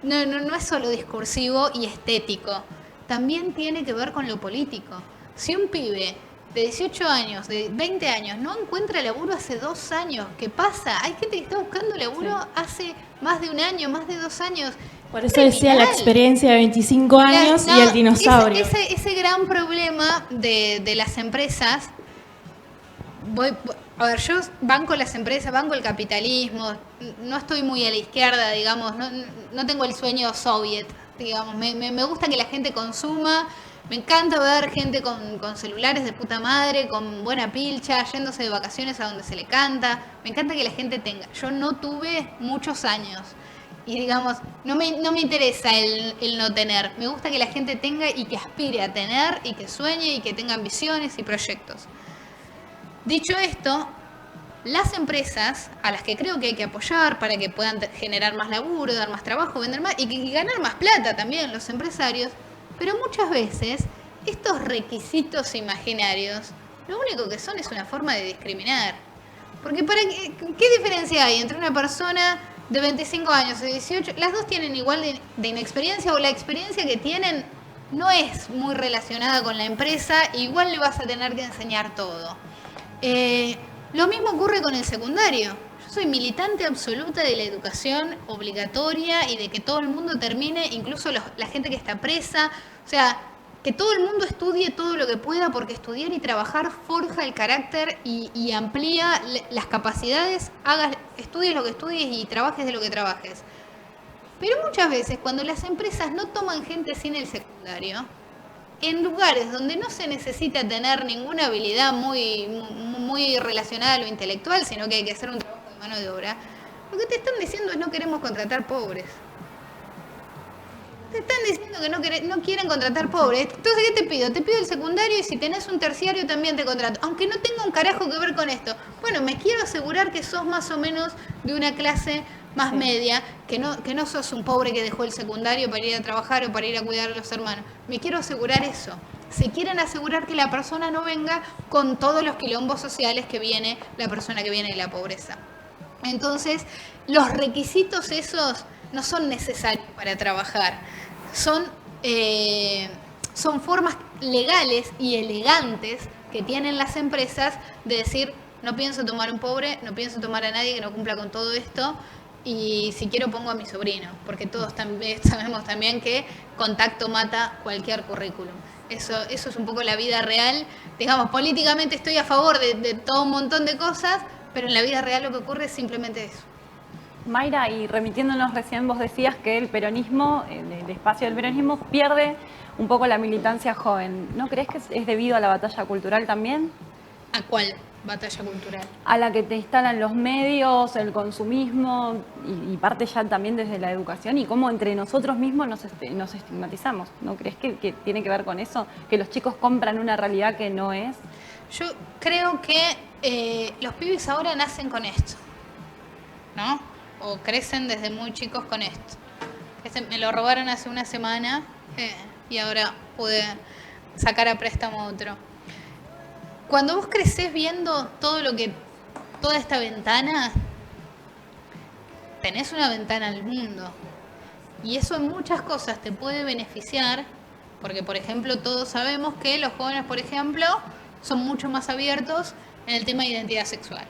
Speaker 3: no es solo discursivo y estético. También tiene que ver con lo político. Si un pibe de 18 años, de 20 años, no encuentra laburo hace 2 años, ¿qué pasa? Hay gente que está buscando laburo hace más de 1 año, más de 2 años.
Speaker 10: Por eso decía la experiencia de 25 años y el dinosaurio.
Speaker 3: Ese gran problema de las empresas, a ver, yo banco las empresas, banco el capitalismo, no estoy muy a la izquierda, digamos, no tengo el sueño soviet, digamos, me gusta que la gente consuma. Me encanta ver gente con celulares de puta madre, con buena pilcha, yéndose de vacaciones a donde se le canta. Me encanta que la gente tenga. Yo no tuve muchos años y digamos, no me interesa el no tener. Me gusta que la gente tenga y que aspire a tener y que sueñe y que tenga ambiciones y proyectos. Dicho esto, las empresas a las que creo que hay que apoyar para que puedan generar más laburo, dar más trabajo, vender más y ganar más plata también los empresarios. Pero muchas veces estos requisitos imaginarios lo único que son es una forma de discriminar. Porque ¿qué diferencia hay entre una persona de 25 años y 18? Las dos tienen igual de inexperiencia o la experiencia que tienen no es muy relacionada con la empresa, igual le vas a tener que enseñar todo. Lo mismo ocurre con el secundario. Yo soy militante absoluta de la educación obligatoria y de que todo el mundo termine, incluso la gente que está presa. O sea, que todo el mundo estudie todo lo que pueda, porque estudiar y trabajar forja el carácter y amplía las capacidades. Estudies lo que estudies y trabajes de lo que trabajes. Pero muchas veces cuando las empresas no toman gente sin el secundario, en lugares donde no se necesita tener ninguna habilidad muy relacionada a lo intelectual, sino que hay que hacer un trabajo de mano de obra, lo que te están diciendo es no queremos contratar pobres. Te están diciendo que no quieren contratar pobres. Entonces, ¿qué te pido? Te pido el secundario y si tenés un terciario también te contrato. Aunque no tenga un carajo que ver con esto. Bueno, me quiero asegurar que sos más o menos de una clase más media, que no sos un pobre que dejó el secundario para ir a trabajar o para ir a cuidar a los hermanos. Me quiero asegurar eso. Se quieren asegurar que la persona no venga con todos los quilombos sociales que viene la persona que viene de la pobreza. Entonces, los requisitos esos no son necesarios para trabajar. Son formas legales y elegantes que tienen las empresas de decir, no pienso tomar un pobre, no pienso tomar a nadie que no cumpla con todo esto, y si quiero pongo a mi sobrino, porque todos sabemos también que contacto mata cualquier currículum. Eso es un poco la vida real. Digamos, políticamente estoy a favor de todo un montón de cosas, pero en la vida real lo que ocurre es simplemente eso.
Speaker 1: Mayra, y remitiéndonos recién, vos decías que el peronismo, el espacio del peronismo, pierde un poco la militancia joven. ¿No crees que es debido a la batalla cultural también?
Speaker 3: ¿A cuál batalla cultural?
Speaker 1: A la que te instalan los medios, el consumismo y parte ya también desde la educación y cómo entre nosotros mismos nos estigmatizamos. ¿No crees que tiene que ver con eso? Que los chicos compran una realidad que no es.
Speaker 3: Yo creo que los pibes ahora nacen con esto, ¿no? O crecen desde muy chicos con esto. Me lo robaron hace una semana y ahora pude sacar a préstamo otro. Cuando vos crecés viendo toda esta ventana, tenés una ventana al mundo. Y eso en muchas cosas te puede beneficiar, porque por ejemplo todos sabemos que los jóvenes, por ejemplo, son mucho más abiertos en el tema de identidad sexual.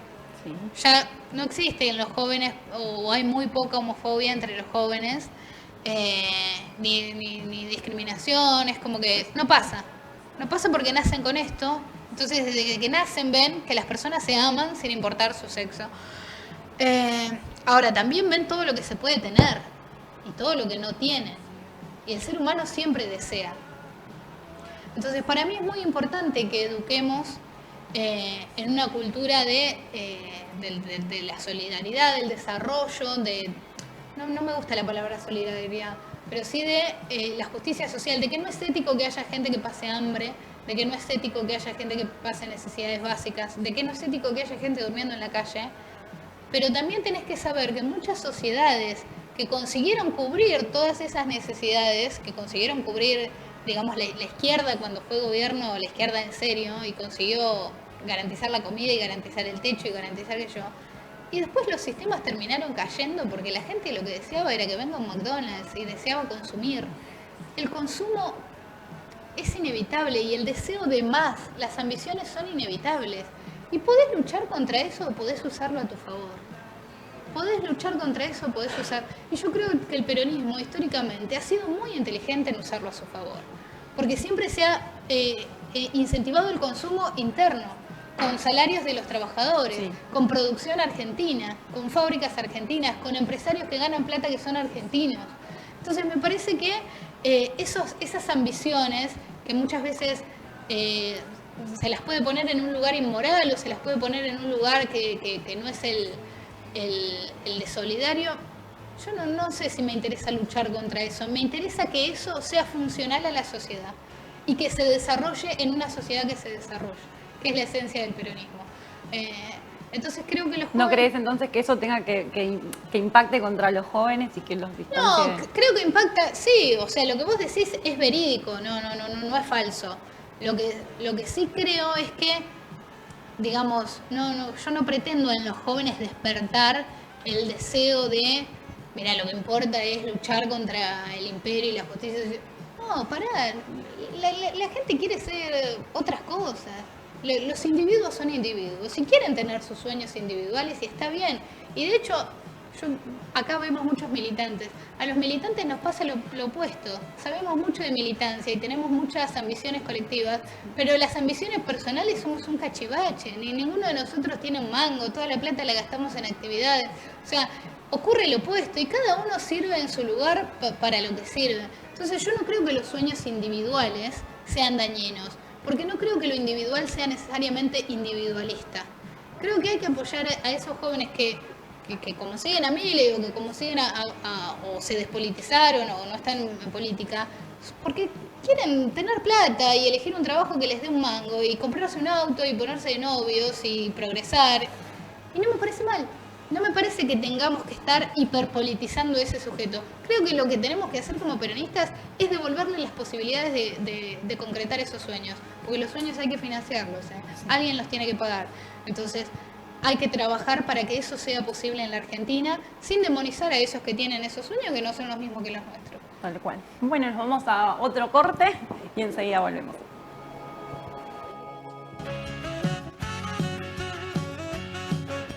Speaker 3: Ya no existe en los jóvenes, o hay muy poca homofobia entre los jóvenes, ni discriminación, es como que no pasa porque nacen con esto. Entonces desde que nacen ven que las personas se aman sin importar su sexo. Ahora también ven todo lo que se puede tener y todo lo que no tienen, y el ser humano siempre desea. Entonces para mí es muy importante que eduquemos en una cultura de la solidaridad, del desarrollo, no me gusta la palabra solidaridad, pero sí de la justicia social, de que no es ético que haya gente que pase hambre, de que no es ético que haya gente que pase necesidades básicas, de que no es ético que haya gente durmiendo en la calle, pero también tenés que saber que muchas sociedades que consiguieron cubrir todas esas necesidades, que consiguieron cubrir, digamos, la izquierda cuando fue gobierno, la izquierda en serio, y consiguió garantizar la comida y garantizar el techo y garantizar que y después los sistemas terminaron cayendo porque la gente lo que deseaba era que venga un McDonald's y deseaba consumir. El consumo es inevitable y el deseo de más, las ambiciones son inevitables. Y podés luchar contra eso o podés usarlo a tu favor. Podés luchar contra eso o podés usar... Y yo creo que el peronismo históricamente ha sido muy inteligente en usarlo a su favor. Porque siempre se ha incentivado el consumo interno, con salarios de los trabajadores, sí, con producción argentina, con fábricas argentinas, con empresarios que ganan plata que son argentinos. Entonces me parece que esas ambiciones que muchas veces se las puede poner en un lugar inmoral o se las puede poner en un lugar que no es el de solidario, yo no sé si me interesa luchar contra eso. Me interesa que eso sea funcional a la sociedad y que se desarrolle en una sociedad que se desarrolle, que es la esencia del peronismo. Entonces creo que los jóvenes...
Speaker 1: ¿No crees entonces que eso tenga que impacte contra los jóvenes y que los distancie?
Speaker 3: No, creo que impacta, sí, o sea, lo que vos decís es verídico, no es falso. Lo que sí creo es que, digamos, yo no pretendo en los jóvenes despertar el deseo de, mira, lo que importa es luchar contra el imperio y la justicia. No, pará, la gente quiere ser otras cosas. Los individuos son individuos y quieren tener sus sueños individuales y está bien. Y de hecho, acá vemos muchos militantes. A los militantes nos pasa lo opuesto. Sabemos mucho de militancia y tenemos muchas ambiciones colectivas, pero las ambiciones personales somos un cachivache. Ninguno de nosotros tiene un mango, toda la plata la gastamos en actividades. O sea, ocurre lo opuesto y cada uno sirve en su lugar para lo que sirve. Entonces yo no creo que los sueños individuales sean dañinos, porque no creo que lo individual sea necesariamente individualista. Creo que hay que apoyar a esos jóvenes que como siguen a Milei o que como siguen o se despolitizaron o no están en política, porque quieren tener plata y elegir un trabajo que les dé un mango y comprarse un auto y ponerse de novios y progresar. Y no me parece mal. No me parece que tengamos que estar hiperpolitizando ese sujeto. Creo que lo que tenemos que hacer como peronistas es devolverle las posibilidades de concretar esos sueños. Porque los sueños hay que financiarlos, ¿eh? Alguien los tiene que pagar. Entonces hay que trabajar para que eso sea posible en la Argentina sin demonizar a esos que tienen esos sueños que no son los mismos que los nuestros.
Speaker 1: Tal cual. Bueno, nos vamos a otro corte y enseguida volvemos.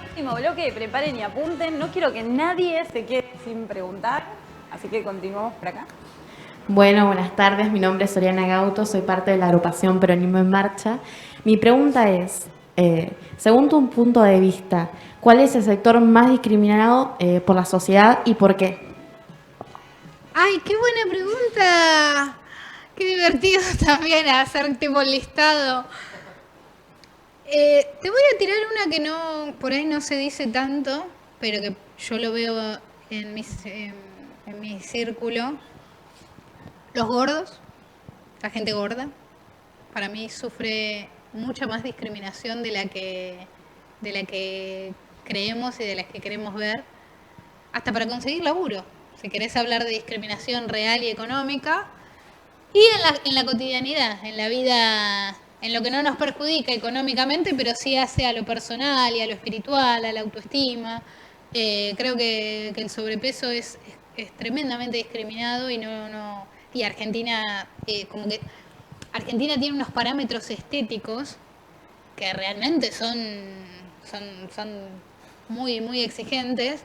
Speaker 1: Último bloque, preparen y apunten. No quiero que nadie se quede sin preguntar, así que continuamos por acá.
Speaker 11: Bueno, buenas tardes. Mi nombre es Oriana Gauto, soy parte de la agrupación Peronismo en Marcha. Mi pregunta es, según tu punto de vista, ¿cuál es el sector más discriminado por la sociedad y por qué?
Speaker 3: ¡Ay, qué buena pregunta! Qué divertido también hacer tipo el listado. Te voy a tirar una que por ahí no se dice tanto, pero que yo lo veo en mi círculo. Los gordos, la gente gorda, para mí sufre mucha más discriminación de la que creemos y de la que queremos ver, hasta para conseguir laburo. Si querés hablar de discriminación real y económica, y en la cotidianidad, en la vida, en lo que no nos perjudica económicamente, pero sí hace a lo personal y a lo espiritual, a la autoestima. Creo que el sobrepeso es tremendamente discriminado y Argentina, como que Argentina tiene unos parámetros estéticos que realmente son muy, muy exigentes.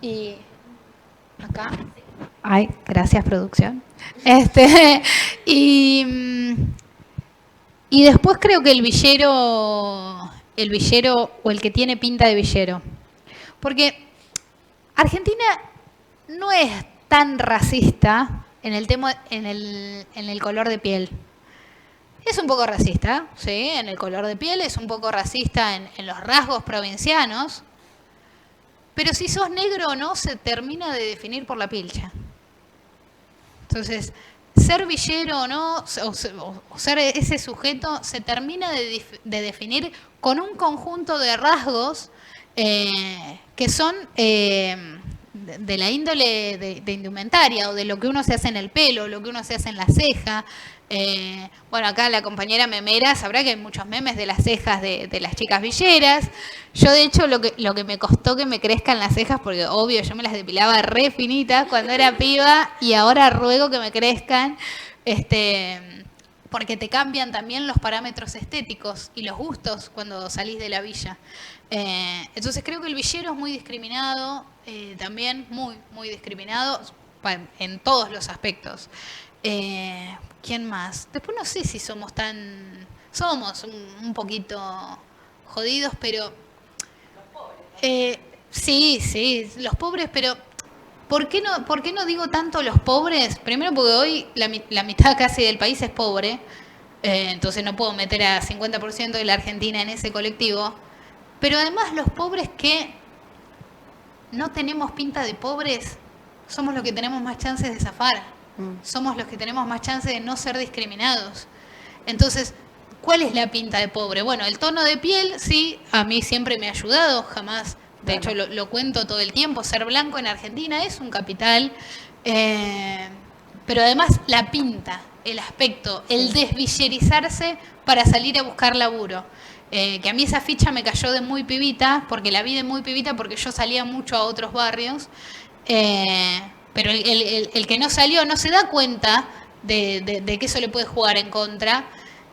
Speaker 3: Y acá, ay, gracias producción. Y después creo que el villero o el que tiene pinta de villero. Porque Argentina no es tan racista en el tema, en el color de piel. Es un poco racista, ¿sí? En el color de piel, es un poco racista en los rasgos provincianos, pero si sos negro o no se termina de definir por la pilcha. Entonces, ser villero o no, o ser ese sujeto, se termina de definir con un conjunto de rasgos que son de la índole de indumentaria, o de lo que uno se hace en el pelo, lo que uno se hace en la ceja. Bueno, acá la compañera memera sabrá que hay muchos memes de las cejas de las chicas villeras. Yo, de hecho, lo que me costó que me crezcan las cejas, porque obvio yo me las depilaba re finitas cuando era piba, y ahora ruego que me crezcan, porque te cambian también los parámetros estéticos y los gustos cuando salís de la villa. Entonces creo que el villero es muy discriminado, también muy discriminado en todos los aspectos. ¿Quién más? Después no sé si somos un poquito jodidos, pero... sí, los pobres, pero ¿por qué no digo tanto los pobres? Primero porque hoy la mitad casi del país es pobre, entonces no puedo meter a 50% de la Argentina en ese colectivo, pero además los pobres que no tenemos pinta de pobres, somos los que tenemos más chances de zafar. Somos los que tenemos más chance de no ser discriminados. Entonces, ¿cuál es la pinta de pobre? Bueno, el tono de piel, sí, a mí siempre me ha ayudado, jamás, de hecho lo cuento todo el tiempo, ser blanco en Argentina es un capital, pero además la pinta, el aspecto, el desvillerizarse para salir a buscar laburo. Que a mí esa ficha me cayó de muy pibita, porque la vi de muy pibita porque yo salía mucho a otros barrios, pero el que no salió no se da cuenta de que eso le puede jugar en contra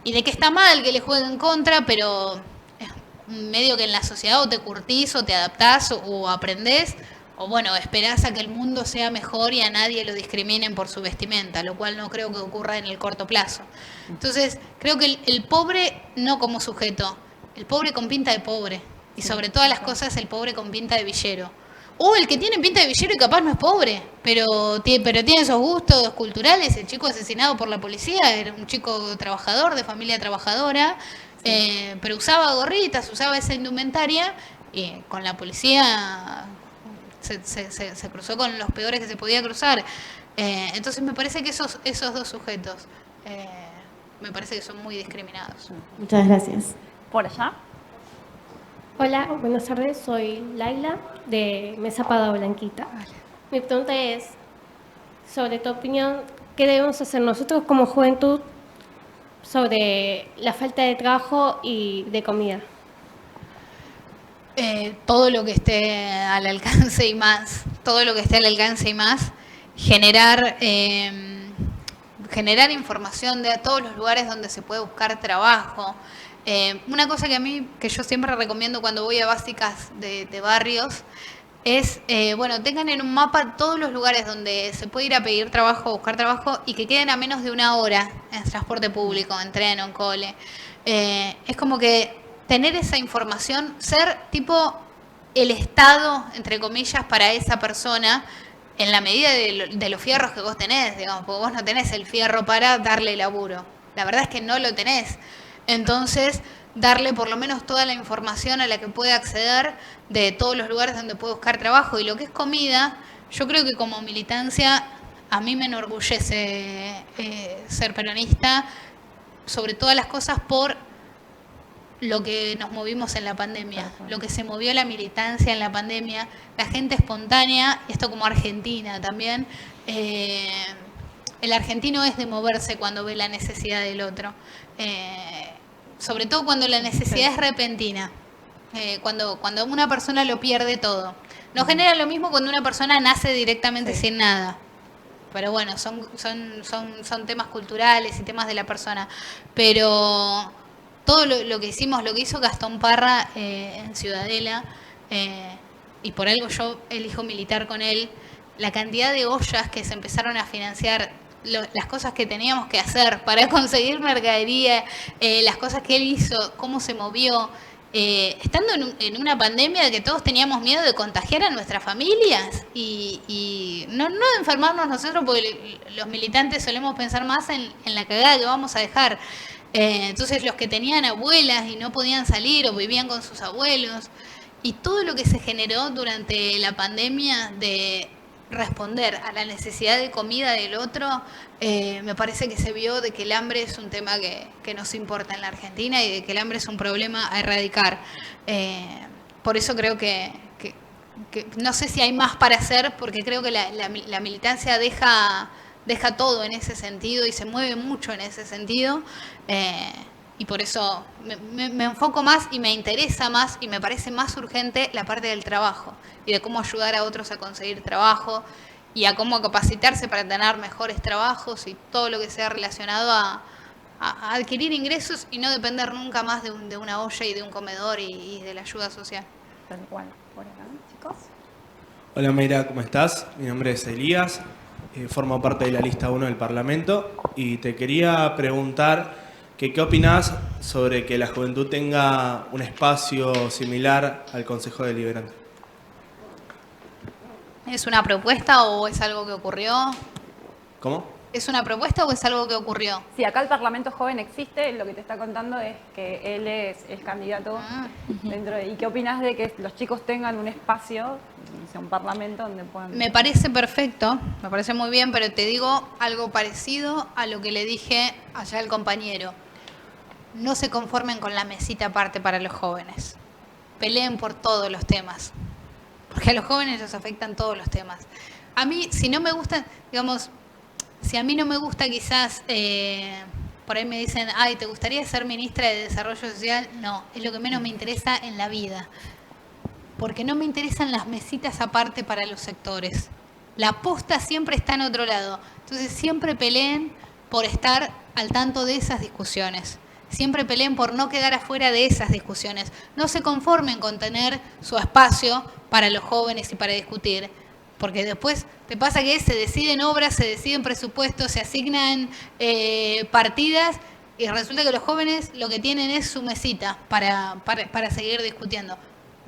Speaker 3: y de que está mal que le juegue en contra, pero es medio que en la sociedad o te curtís o te adaptás o aprendés, o bueno, esperás a que el mundo sea mejor y a nadie lo discriminen por su vestimenta, lo cual no creo que ocurra en el corto plazo. Entonces, creo que el pobre no como sujeto, el pobre con pinta de pobre, y sobre todas las cosas el pobre con pinta de villero. O el que tiene pinta de villero y capaz no es pobre, pero tiene esos gustos culturales. El chico asesinado por la policía era un chico trabajador, de familia trabajadora, pero usaba gorritas, usaba esa indumentaria, y con la policía se cruzó con los peores que se podía cruzar. Entonces me parece que esos dos sujetos me parece que son muy discriminados.
Speaker 11: Muchas gracias.
Speaker 1: ¿Por allá?
Speaker 12: Hola, buenas tardes, soy Laila de Mesa Pada Blanquita. Mi pregunta es, sobre tu opinión, ¿qué debemos hacer nosotros como juventud sobre la falta de trabajo y de comida?
Speaker 3: Todo lo que esté al alcance y más, generar información de todos los lugares donde se puede buscar trabajo. Una cosa que yo siempre recomiendo cuando voy a básicas de barrios es, tengan en un mapa todos los lugares donde se puede ir a pedir trabajo, buscar trabajo, y que queden a menos de 1 hora en transporte público, en tren o en cole. Es como que tener esa información, ser tipo el Estado, entre comillas, para esa persona, en la medida de los fierros que vos tenés, digamos, porque vos no tenés el fierro para darle laburo. La verdad es que no lo tenés. Entonces, darle por lo menos toda la información a la que puede acceder de todos los lugares donde puede buscar trabajo. Y lo que es comida, yo creo que como militancia a mí me enorgullece ser peronista, sobre todas las cosas por lo que nos movimos en la pandemia, lo que se movió la militancia en la pandemia, la gente espontánea, y esto como Argentina también. El argentino es de moverse cuando ve la necesidad del otro. Sobre todo cuando la necesidad es repentina, cuando una persona lo pierde todo. No genera lo mismo cuando una persona nace directamente sin nada. Pero bueno, son temas culturales y temas de la persona. Pero todo lo que hicimos, lo que hizo Gastón Parra en Ciudadela, y por algo yo elijo militar con él, la cantidad de ollas que se empezaron a financiar, las cosas que teníamos que hacer para conseguir mercadería, las cosas que él hizo, cómo se movió, estando en una pandemia que todos teníamos miedo de contagiar a nuestras familias y no de enfermarnos nosotros, porque los militantes solemos pensar más en la cagada que vamos a dejar. Entonces los que tenían abuelas y no podían salir o vivían con sus abuelos, y todo lo que se generó durante la pandemia de responder a la necesidad de comida del otro, me parece que se vio de que el hambre es un tema que nos importa en la Argentina y de que el hambre es un problema a erradicar. Por eso creo que no sé si hay más para hacer, porque creo que la militancia deja todo en ese sentido y se mueve mucho en ese sentido. Y por eso me enfoco más y me interesa más y me parece más urgente la parte del trabajo y de cómo ayudar a otros a conseguir trabajo y a cómo capacitarse para tener mejores trabajos y todo lo que sea relacionado a adquirir ingresos y no depender nunca más de una olla y de un comedor y de la ayuda social.
Speaker 1: Tal cual. Por acá, chicos.
Speaker 13: Hola Mayra, ¿cómo estás? Mi nombre es Elías, formo parte de la lista 1 del Parlamento y te quería preguntar que qué opinás sobre que la juventud tenga un espacio similar al Consejo Deliberante.
Speaker 3: ¿Es una propuesta o es algo que ocurrió?
Speaker 13: ¿Cómo?
Speaker 3: ¿Es una propuesta o es algo que ocurrió?
Speaker 1: Sí, acá el Parlamento Joven existe, lo que te está contando es que él es el candidato dentro de... ¿Y qué opinas de que los chicos tengan un espacio, o sea, un parlamento donde puedan...
Speaker 3: Me parece perfecto, me parece muy bien, pero te digo algo parecido a lo que le dije allá al compañero. No se conformen con la mesita aparte para los jóvenes. Peleen por todos los temas, porque a los jóvenes les afectan todos los temas. A mí, si no me gustan, digamos... Si a mí no me gusta quizás, por ahí me dicen, ay, ¿te gustaría ser ministra de Desarrollo Social? No, es lo que menos me interesa en la vida. Porque no me interesan las mesitas aparte para los sectores. La posta siempre está en otro lado. Entonces siempre peleen por estar al tanto de esas discusiones. Siempre peleen por no quedar afuera de esas discusiones. No se conformen con tener su espacio para los jóvenes y para discutir. Porque después te pasa que se deciden obras, se deciden presupuestos, se asignan partidas y resulta que los jóvenes lo que tienen es su mesita para seguir discutiendo.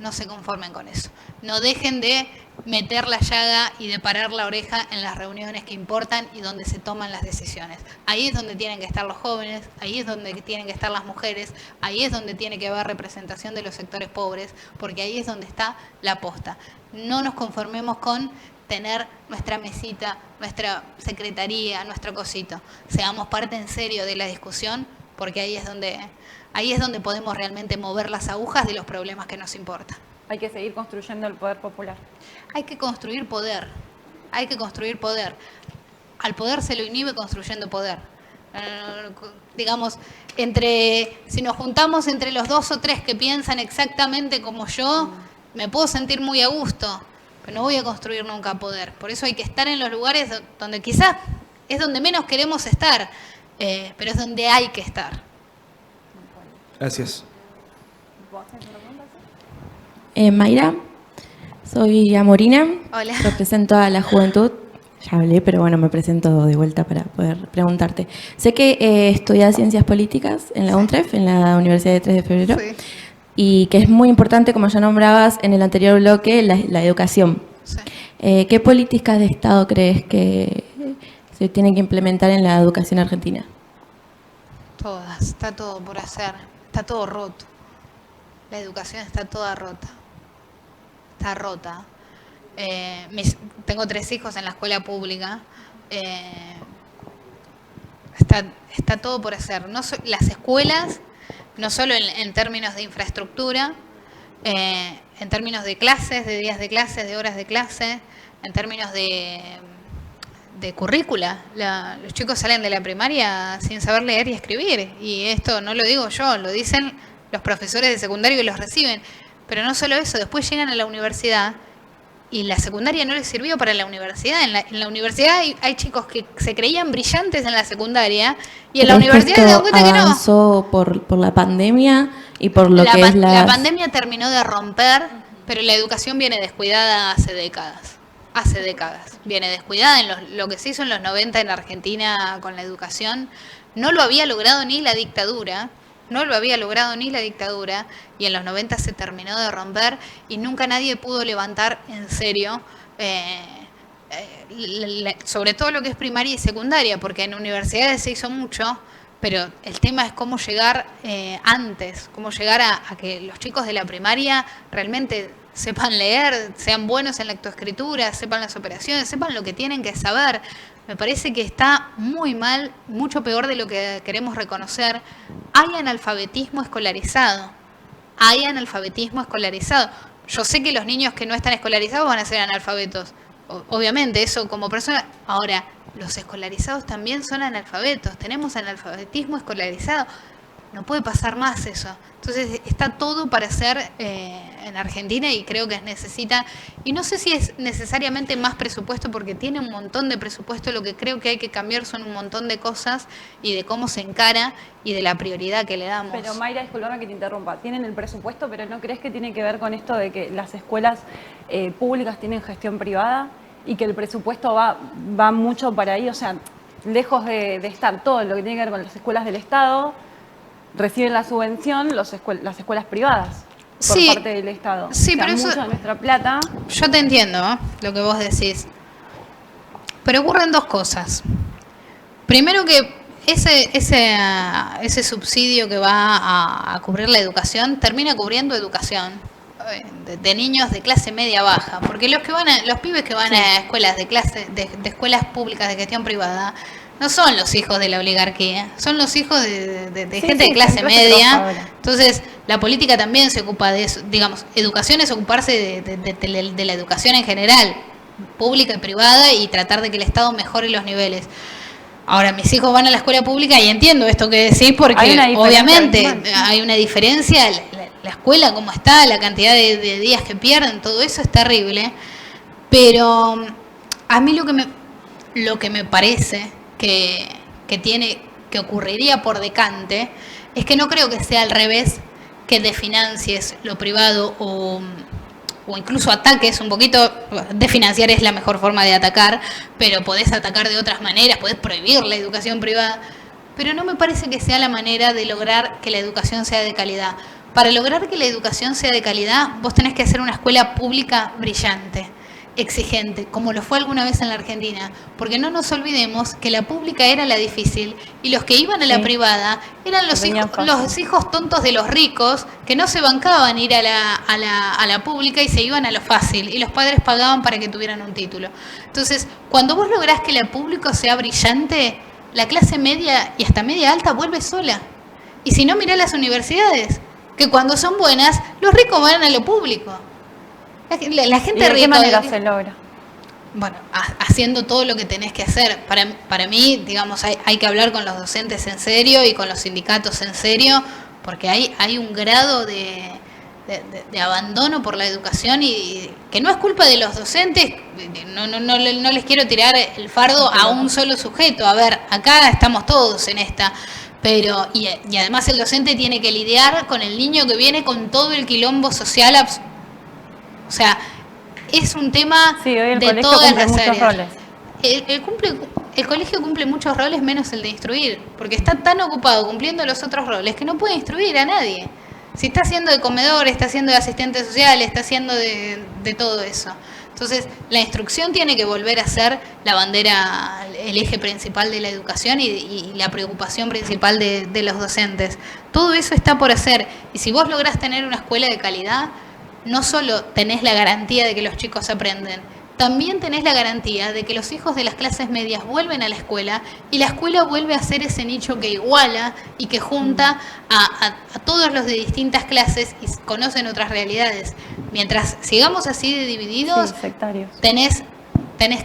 Speaker 3: No se conformen con eso. No dejen de meter la llaga y de parar la oreja en las reuniones que importan y donde se toman las decisiones. Ahí es donde tienen que estar los jóvenes, ahí es donde tienen que estar las mujeres, ahí es donde tiene que haber representación de los sectores pobres, porque ahí es donde está la posta. No nos conformemos con tener nuestra mesita, nuestra secretaría, nuestro cosito. Seamos parte en serio de la discusión, porque ahí es donde podemos realmente mover las agujas de los problemas que nos importan.
Speaker 1: Hay que seguir construyendo el poder popular.
Speaker 3: Hay que construir poder. Hay que construir poder. Al poder se lo inhibe construyendo poder. Digamos, si nos juntamos entre los 2 o 3 que piensan exactamente como yo, me puedo sentir muy a gusto, pero no voy a construir nunca poder. Por eso hay que estar en los lugares donde quizás es donde menos queremos estar, pero es donde hay que estar.
Speaker 13: Gracias.
Speaker 4: Mayra, soy Amorina.
Speaker 3: Hola.
Speaker 4: Represento a la juventud. Ya hablé, pero bueno, me presento de vuelta para poder preguntarte. Sé que estudias Ciencias Políticas en la UNTREF, en la Universidad de 3 de Febrero.
Speaker 3: Sí.
Speaker 4: Y que es muy importante, como ya nombrabas en el anterior bloque, la educación.
Speaker 3: Sí.
Speaker 4: ¿Qué políticas de Estado crees que se tienen que implementar en la educación argentina?
Speaker 3: Todas, está todo por hacer, está todo roto. La educación está toda rota. Está rota. Tengo 3 hijos en la escuela pública. Está todo por hacer. Las escuelas, no solo en términos de infraestructura, en términos de clases, de días de clases, de horas de clase, en términos de currícula. Los chicos salen de la primaria sin saber leer y escribir. Y esto no lo digo yo, lo dicen los profesores de secundario que los reciben. Pero no solo eso, después llegan a la universidad y la secundaria no les sirvió para la universidad. En la universidad hay chicos que se creían brillantes en la secundaria y en la universidad se dan cuenta que no.
Speaker 4: Avanzó por la pandemia y por lo que es
Speaker 3: la pandemia terminó de romper, pero la educación viene descuidada hace décadas. Hace décadas. Viene descuidada en lo que se hizo en los 90 en Argentina con la educación. No lo había logrado ni la dictadura. No lo había logrado ni la dictadura y en los 90 se terminó de romper y nunca nadie pudo levantar en serio, sobre todo lo que es primaria y secundaria, porque en universidades se hizo mucho, pero el tema es cómo llegar antes, cómo llegar a que los chicos de la primaria realmente sepan leer, sean buenos en lectoescritura, sepan las operaciones, sepan lo que tienen que saber. Me parece que está muy mal, mucho peor de lo que queremos reconocer. Hay analfabetismo escolarizado. Hay analfabetismo escolarizado. Yo sé que los niños que no están escolarizados van a ser analfabetos. Obviamente, eso como persona. Ahora, los escolarizados también son analfabetos. Tenemos analfabetismo escolarizado. No puede pasar más eso. Entonces está todo para hacer en Argentina y creo que necesita, y no sé si es necesariamente más presupuesto porque tiene un montón de presupuesto, lo que creo que hay que cambiar son un montón de cosas y de cómo se encara y de la prioridad que le damos.
Speaker 1: Pero Mayra, disculpame que te interrumpa, tienen el presupuesto, pero ¿no crees que tiene que ver con esto de que las escuelas públicas tienen gestión privada y que el presupuesto va mucho para ahí? O sea, lejos de estar todo lo que tiene que ver con las escuelas del Estado, reciben la subvención las escuelas privadas por parte del Estado.
Speaker 3: Sí,
Speaker 1: o sea,
Speaker 3: pero
Speaker 1: mucho
Speaker 3: eso,
Speaker 1: de nuestra plata.
Speaker 3: Yo te entiendo lo que vos decís. Pero ocurren dos cosas. Primero que ese subsidio que va a cubrir la educación termina cubriendo educación de niños de clase media baja, porque los pibes que van a escuelas de escuelas públicas de gestión privada no son los hijos de la oligarquía, son los hijos de gente de clase media. Entonces, la política también se ocupa de eso. Digamos, educación es ocuparse de la educación en general, pública y privada, y tratar de que el Estado mejore los niveles. Ahora, mis hijos van a la escuela pública y entiendo esto que decís, porque obviamente hay una diferencia. La escuela, cómo está, la cantidad de días que pierden, todo eso es terrible. Pero a mí lo que me parece que ocurriría por decante es que no creo que sea al revés, que desfinancies lo privado o incluso ataques un poquito. Desfinanciar es la mejor forma de atacar, pero podés atacar de otras maneras, podés prohibir la educación privada, pero no me parece que sea la manera de lograr que la educación sea de calidad. Para lograr que la educación sea de calidad, vos tenés que hacer una escuela pública brillante, exigente, como lo fue alguna vez en la Argentina, porque no nos olvidemos que la pública era la difícil y los que iban a la privada eran los hijos tontos de los ricos que no se bancaban ir a la pública y se iban a lo fácil, y los padres pagaban para que tuvieran un título. Entonces, cuando vos lográs que la pública sea brillante, la clase media y hasta media alta vuelve sola. Y si no, mirá las universidades, que cuando son buenas, los ricos van a lo público. La gente rica. ¿De qué manera se logra? Bueno, haciendo todo lo que tenés que hacer. Para mí, digamos, hay que hablar con los docentes en serio y con los sindicatos en serio, porque hay un grado de abandono por la educación y que no es culpa de los docentes. No les quiero tirar el fardo a un solo sujeto. A ver, acá estamos todos en esta. Pero y además el docente tiene que lidiar con el niño que viene con todo el quilombo social. O sea, es un tema de todas las áreas. El colegio cumple muchos roles menos el de instruir, porque está tan ocupado cumpliendo los otros roles que no puede instruir a nadie. Si está haciendo de comedor, está haciendo de asistente social, está haciendo de todo eso. Entonces, la instrucción tiene que volver a ser la bandera, el eje principal de la educación y la preocupación principal de los docentes. Todo eso está por hacer. Y si vos lográs tener una escuela de calidad, no solo tenés la garantía de que los chicos aprenden, también tenés la garantía de que los hijos de las clases medias vuelven a la escuela y la escuela vuelve a ser ese nicho que iguala y que junta a todos los de distintas clases y conocen otras realidades. Mientras sigamos así de divididos, tenés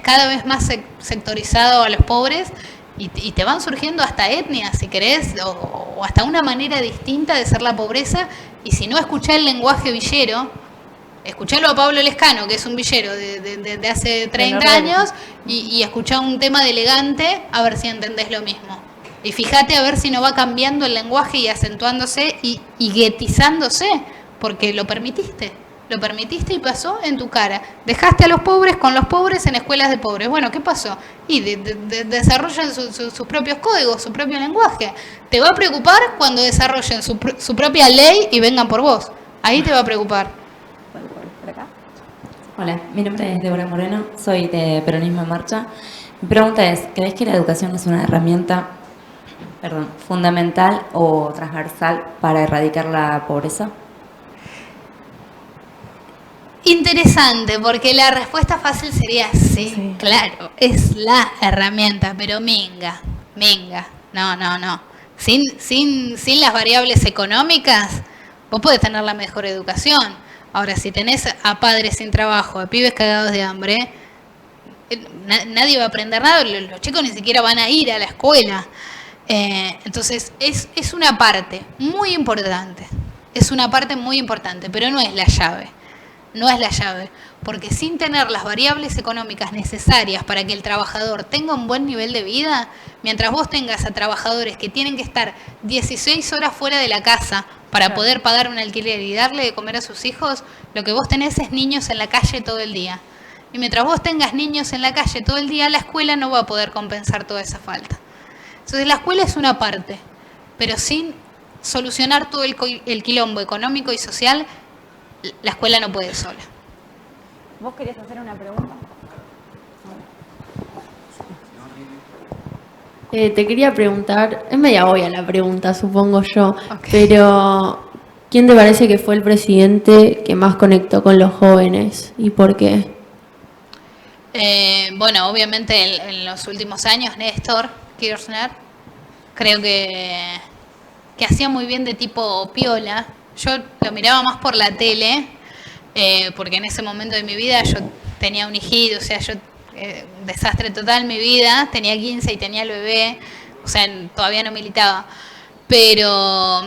Speaker 3: cada vez más sectorizado a los pobres y te van surgiendo hasta etnias, si querés, o hasta una manera distinta de ser la pobreza. Y si no escuchás el lenguaje villero, escuchalo a Pablo Lescano, que es un villero de hace 30 años, y escuchá un tema de Elegante, a ver si entendés lo mismo. Y fíjate a ver si no va cambiando el lenguaje y acentuándose y guetizándose, porque lo permitiste y pasó en tu cara. Dejaste a los pobres con los pobres en escuelas de pobres. Bueno, ¿qué pasó? Y desarrollan sus propios códigos, su propio lenguaje. Te va a preocupar cuando desarrollen su propia ley y vengan por vos. Ahí te va a preocupar.
Speaker 14: Hola, mi nombre es Débora Moreno, soy de Peronismo en Marcha. Mi pregunta es, ¿crees que la educación es una herramienta fundamental o transversal para erradicar la pobreza?
Speaker 3: Interesante, porque la respuesta fácil sería sí, claro, es la herramienta, pero minga, no. Sin las variables económicas, vos podés tener la mejor educación. Ahora, si tenés a padres sin trabajo, a pibes cagados de hambre, nadie va a aprender nada, los chicos ni siquiera van a ir a la escuela. Entonces, es una parte muy importante, pero no es la llave. No es la llave, porque sin tener las variables económicas necesarias para que el trabajador tenga un buen nivel de vida, mientras vos tengas a trabajadores que tienen que estar 16 horas fuera de la casa para poder pagar un alquiler y darle de comer a sus hijos, lo que vos tenés es niños en la calle todo el día. Y mientras vos tengas niños en la calle todo el día, la escuela no va a poder compensar toda esa falta. Entonces la escuela es una parte, pero sin solucionar todo el quilombo económico y social, la escuela no puede sola.
Speaker 1: ¿Vos querías hacer una pregunta?
Speaker 6: Te quería preguntar, es media obvia la pregunta, supongo yo, pero ¿quién te parece que fue el presidente que más conectó con los jóvenes y por qué?
Speaker 3: Bueno, obviamente en los últimos años, Néstor Kirchner, creo que hacía muy bien de tipo piola. Yo lo miraba más por la tele, porque en ese momento de mi vida yo tenía un hijito, o sea, un desastre total en mi vida, tenía 15 y tenía el bebé, o sea, todavía no militaba, pero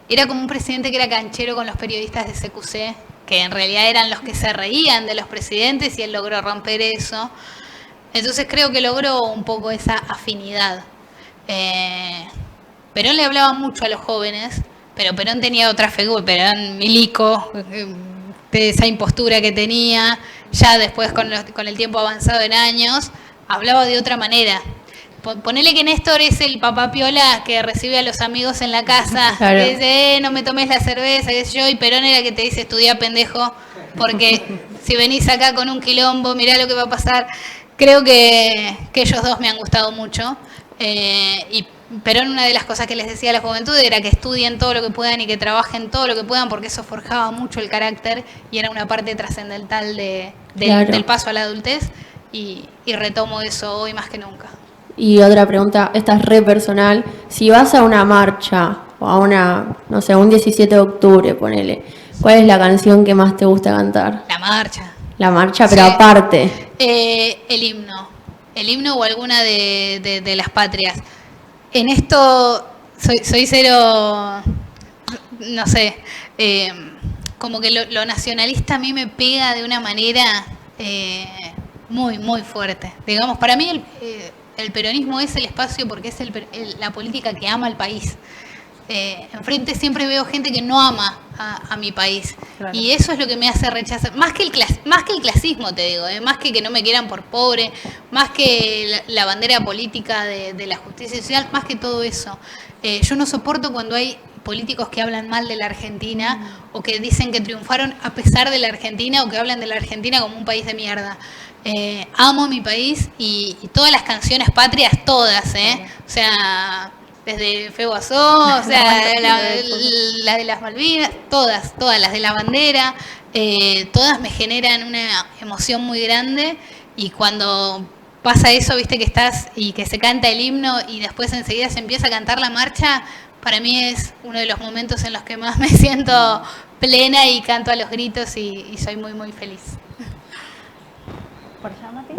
Speaker 3: era como un presidente que era canchero con los periodistas de CQC, que en realidad eran los que se reían de los presidentes y él logró romper eso. Entonces creo que logró un poco esa afinidad. Perón le hablaba mucho a los jóvenes, pero Perón tenía otra figura, Perón milico, de esa impostura que tenía, ya después con el tiempo avanzado en años, hablaba de otra manera. Ponele que Néstor es el papá piola que recibe a los amigos en la casa, claro. Que dice, no me tomes la cerveza, qué sé yo, y Perón era el que te dice, estudia pendejo, porque si venís acá con un quilombo, mirá lo que va a pasar. Creo que ellos dos me han gustado mucho, y Perón, una de las cosas que les decía a la juventud era que estudien todo lo que puedan y que trabajen todo lo que puedan, porque eso forjaba mucho el carácter y era una parte trascendental del paso a la adultez, y retomo eso hoy más que nunca.
Speaker 6: Y otra pregunta, esta es re personal, si vas a una marcha o a un 17 de octubre, ponele, ¿cuál es la canción que más te gusta cantar? La marcha, pero sí. Aparte.
Speaker 3: El himno o alguna de las patrias. En esto soy cero, no sé, como que lo nacionalista a mí me pega de una manera muy, muy fuerte. Digamos, para mí el peronismo es el espacio porque es la política que ama al país. Enfrente siempre veo gente que no ama a mi país. Claro. Y eso es lo que me hace rechazar. Más que el clasismo, te digo, más que no me quieran por pobre, más que la bandera política de la justicia social, más que todo eso. Yo no soporto cuando hay políticos que hablan mal de la Argentina o que dicen que triunfaron a pesar de la Argentina o que hablan de la Argentina como un país de mierda. Amo mi país y todas las canciones patrias, todas, o sea, desde Feo Guasó, o sea, la de las Malvinas, todas las de la bandera, todas me generan una emoción muy grande, y cuando pasa eso, viste que estás y que se canta el himno y después enseguida se empieza a cantar la marcha, para mí es uno de los momentos en los que más me siento plena y canto a los gritos y soy muy, muy feliz.
Speaker 1: ¿Por allá, Mati?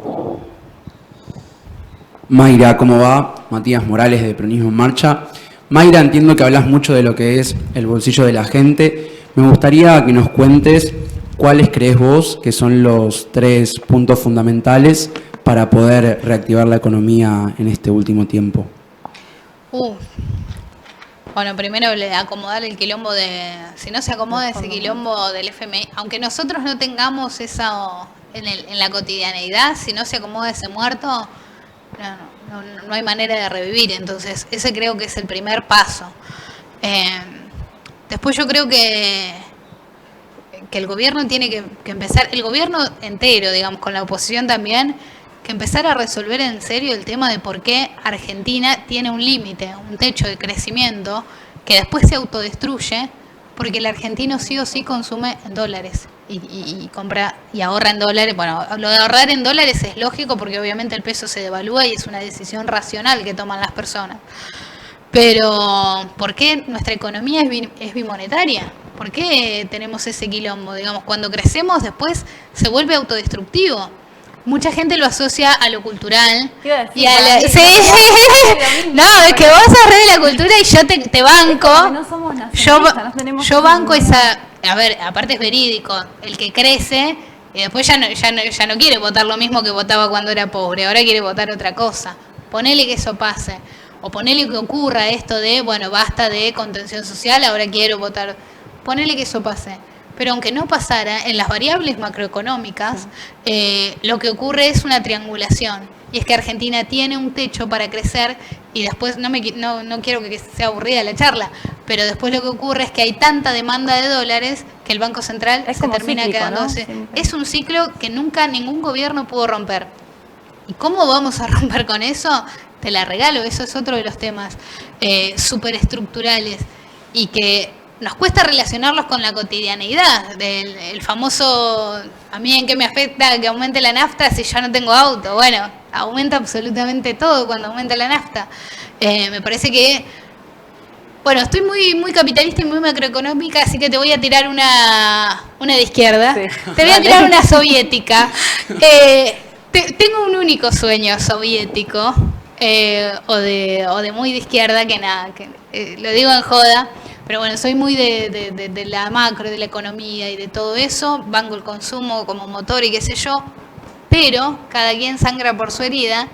Speaker 15: Mayra, ¿cómo va? Matías Morales de Peronismo en Marcha. Mayra, entiendo que hablas mucho de lo que es el bolsillo de la gente. Me gustaría que nos cuentes cuáles crees vos que son los 3 puntos fundamentales para poder reactivar la economía en este último tiempo.
Speaker 3: Bueno, primero acomodar el quilombo si no se acomoda ese quilombo del FMI, aunque nosotros no tengamos eso en la cotidianeidad, si no se acomoda ese muerto, no hay manera de revivir. Entonces ese creo que es el primer paso. Después yo creo que el gobierno tiene que empezar, el gobierno entero, digamos, con la oposición también, que empezar a resolver en serio el tema de por qué Argentina tiene un límite, un techo de crecimiento que después se autodestruye porque el argentino sí o sí consume en dólares y compra y ahorra en dólares. Bueno, lo de ahorrar en dólares es lógico porque obviamente el peso se devalúa y es una decisión racional que toman las personas. Pero, ¿por qué nuestra economía es bimonetaria? ¿Por qué tenemos ese quilombo? Digamos, cuando crecemos después se vuelve autodestructivo. Mucha gente lo asocia a lo cultural. Y a la, sí. No, es que vos sos re de la cultura y yo te banco.
Speaker 1: No somos nacionalistas, no tenemos
Speaker 3: yo banco esa... A ver, aparte es verídico. El que crece y después ya no quiere votar lo mismo que votaba cuando era pobre. Ahora quiere votar otra cosa. Ponele que eso pase. O ponele que ocurra esto de, bueno, basta de contención social, ahora quiero votar. Ponele que eso pase. Pero aunque no pasara, en las variables macroeconómicas, lo que ocurre es una triangulación. Y es que Argentina tiene un techo para crecer y después, no quiero que sea aburrida la charla, pero después lo que ocurre es que hay tanta demanda de dólares que el Banco Central se termina
Speaker 1: cíclico,
Speaker 3: quedándose.
Speaker 1: ¿no?
Speaker 3: Es un ciclo que nunca ningún gobierno pudo romper. ¿Y cómo vamos a romper con eso? Te la regalo, eso es otro de los temas superestructurales y que nos cuesta relacionarlos con la cotidianeidad. El famoso, ¿a mí en qué me afecta que aumente la nafta si yo no tengo auto? Bueno, aumenta absolutamente todo cuando aumenta la nafta. Me parece que, bueno, estoy muy capitalista y muy macroeconómica, así que te voy a tirar una de izquierda. Sí. Te voy a tirar una soviética. Tengo un único sueño soviético, o de muy de izquierda, que nada, lo digo en joda, pero bueno, soy muy de la macro, de la economía y de todo eso, banco el consumo como motor y qué sé yo, pero cada quien sangra por su herida,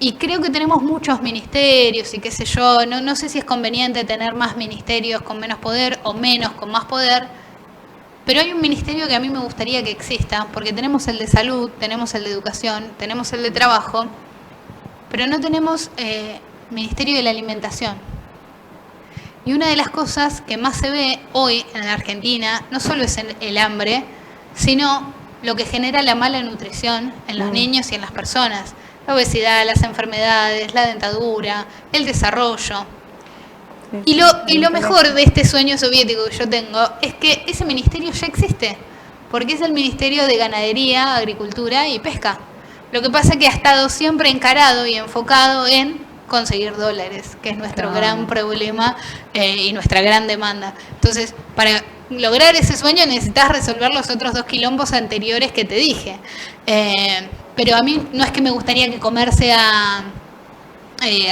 Speaker 3: y creo que tenemos muchos ministerios y qué sé yo, no sé si es conveniente tener más ministerios con menos poder o menos con más poder, pero hay un ministerio que a mí me gustaría que exista, porque tenemos el de salud, tenemos el de educación, tenemos el de trabajo, pero no tenemos ministerio de la alimentación. Y una de las cosas que más se ve hoy en la Argentina, no solo es el hambre, sino lo que genera la mala nutrición en los niños y en las personas. La obesidad, las enfermedades, la dentadura, el desarrollo. Y lo mejor de este sueño soviético que yo tengo es que ese ministerio ya existe, porque es el Ministerio de Ganadería, Agricultura y Pesca. Lo que pasa es que ha estado siempre encarado y enfocado en conseguir dólares, que es nuestro gran problema y nuestra gran demanda. Entonces, para lograr ese sueño necesitas resolver los otros dos quilombos anteriores que te dije. Pero a mí no es que me gustaría que comer sea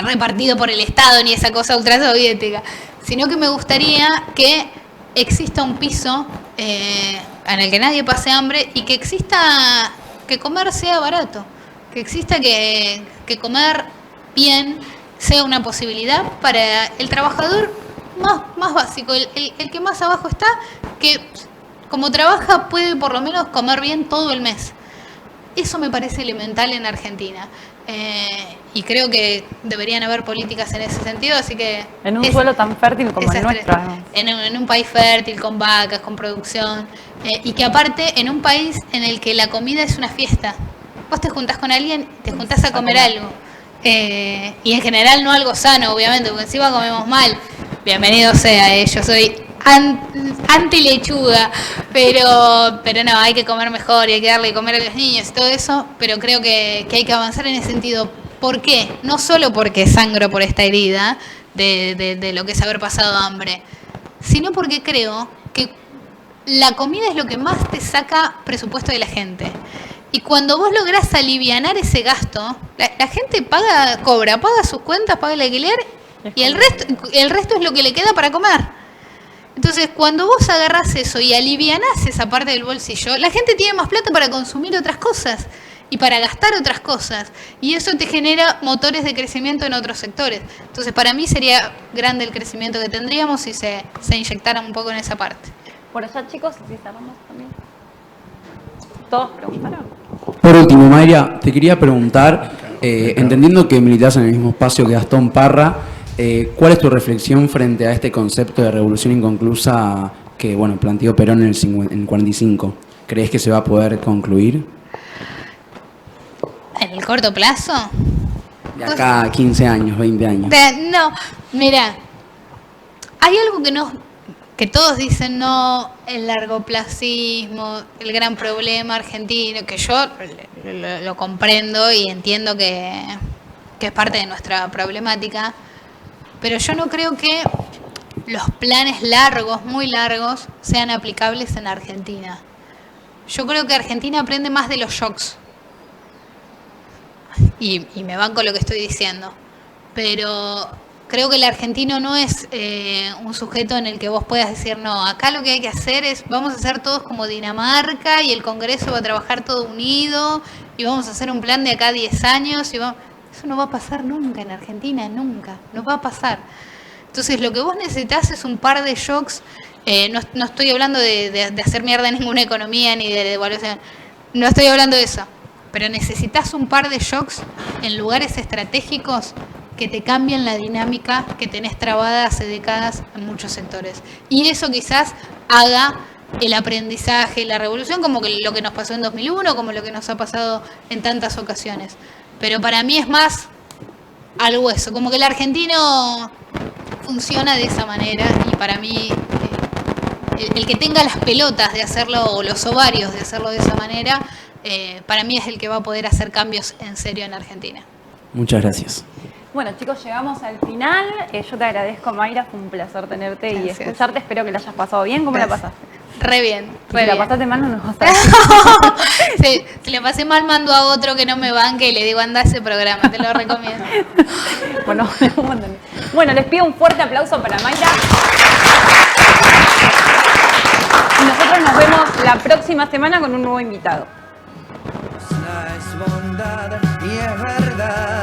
Speaker 3: repartido por el Estado ni esa cosa ultrasoviética, sino que me gustaría que exista un piso en el que nadie pase hambre y que exista que comer sea barato, que exista que comer bien sea una posibilidad para el trabajador más básico, el que más abajo está, que como trabaja puede por lo menos comer bien todo el mes. Eso me parece elemental en Argentina. Y creo que deberían haber políticas en ese sentido, así que...
Speaker 1: En un suelo tan fértil como el nuestro.
Speaker 3: En un país fértil, con vacas, con producción, y que aparte en un país en el que la comida es una fiesta. Vos te juntás con alguien, te juntás a comer algo. Y en general no algo sano, obviamente, porque encima comemos mal. Bienvenido sea, yo soy anti lechuga, pero no, hay que comer mejor y hay que darle de comer a los niños y todo eso, pero creo que hay que avanzar en ese sentido. ¿Por qué? No solo porque sangro por esta herida de lo que es haber pasado hambre, sino porque creo que la comida es lo que más te saca presupuesto de la gente. Y cuando vos lográs alivianar ese gasto, la gente paga sus cuentas, paga el alquiler y el resto es lo que le queda para comer. Entonces, cuando vos agarrás eso y alivianás esa parte del bolsillo, la gente tiene más plata para consumir otras cosas y para gastar otras cosas. Y eso te genera motores de crecimiento en otros sectores. Entonces, para mí sería grande el crecimiento que tendríamos si se inyectara un poco en esa parte.
Speaker 1: Por allá, chicos, si cerramos también. ¿Todos preguntaron?
Speaker 15: Por último, Mayra, te quería preguntar, entendiendo que militás en el mismo espacio que Gastón Parra, ¿cuál es tu reflexión frente a este concepto de revolución inconclusa que planteó Perón en el 45? ¿Crees que se va a poder concluir?
Speaker 3: ¿En el corto plazo?
Speaker 15: De acá a 15 años, 20 años.
Speaker 3: No, mira, hay algo que todos dicen, no, el largoplacismo, el gran problema argentino, que yo lo comprendo y entiendo que es parte de nuestra problemática, pero yo no creo que los planes largos, muy largos, sean aplicables en Argentina. Yo creo que Argentina aprende más de los shocks. Y me banco lo que estoy diciendo. Pero creo que el argentino no es un sujeto en el que vos puedas decir, no, acá lo que hay que hacer es, vamos a hacer todos como Dinamarca y el Congreso va a trabajar todo unido y vamos a hacer un plan de acá a 10 años. Eso no va a pasar nunca en Argentina, nunca. No va a pasar. Entonces lo que vos necesitas es un par de shocks. No estoy hablando de hacer mierda en ninguna economía ni de devaluación. No estoy hablando de eso. Pero necesitas un par de shocks en lugares estratégicos que te cambien la dinámica que tenés trabada hace décadas en muchos sectores. Y eso quizás haga el aprendizaje, la revolución, como que lo que nos pasó en 2001, como lo que nos ha pasado en tantas ocasiones. Pero para mí es más algo eso, como que el argentino funciona de esa manera y para mí el que tenga las pelotas de hacerlo o los ovarios de hacerlo de esa manera, para mí es el que va a poder hacer cambios en serio en Argentina.
Speaker 15: Muchas gracias.
Speaker 1: Bueno, chicos, llegamos al final. Yo te agradezco, Mayra, fue un placer tenerte y escucharte. Espero que la hayas pasado bien. ¿Cómo la pasaste?
Speaker 3: Re bien, re
Speaker 1: si
Speaker 3: bien.
Speaker 1: la pasaste mal, no nos vas a decir.
Speaker 3: Si le pasé mal, mando a otro que no me banque y le digo, anda a ese programa, te lo recomiendo.
Speaker 1: Bueno, les pido un fuerte aplauso para Mayra. Y nosotros nos vemos la próxima semana con un nuevo invitado.
Speaker 16: Es bondad y es verdad.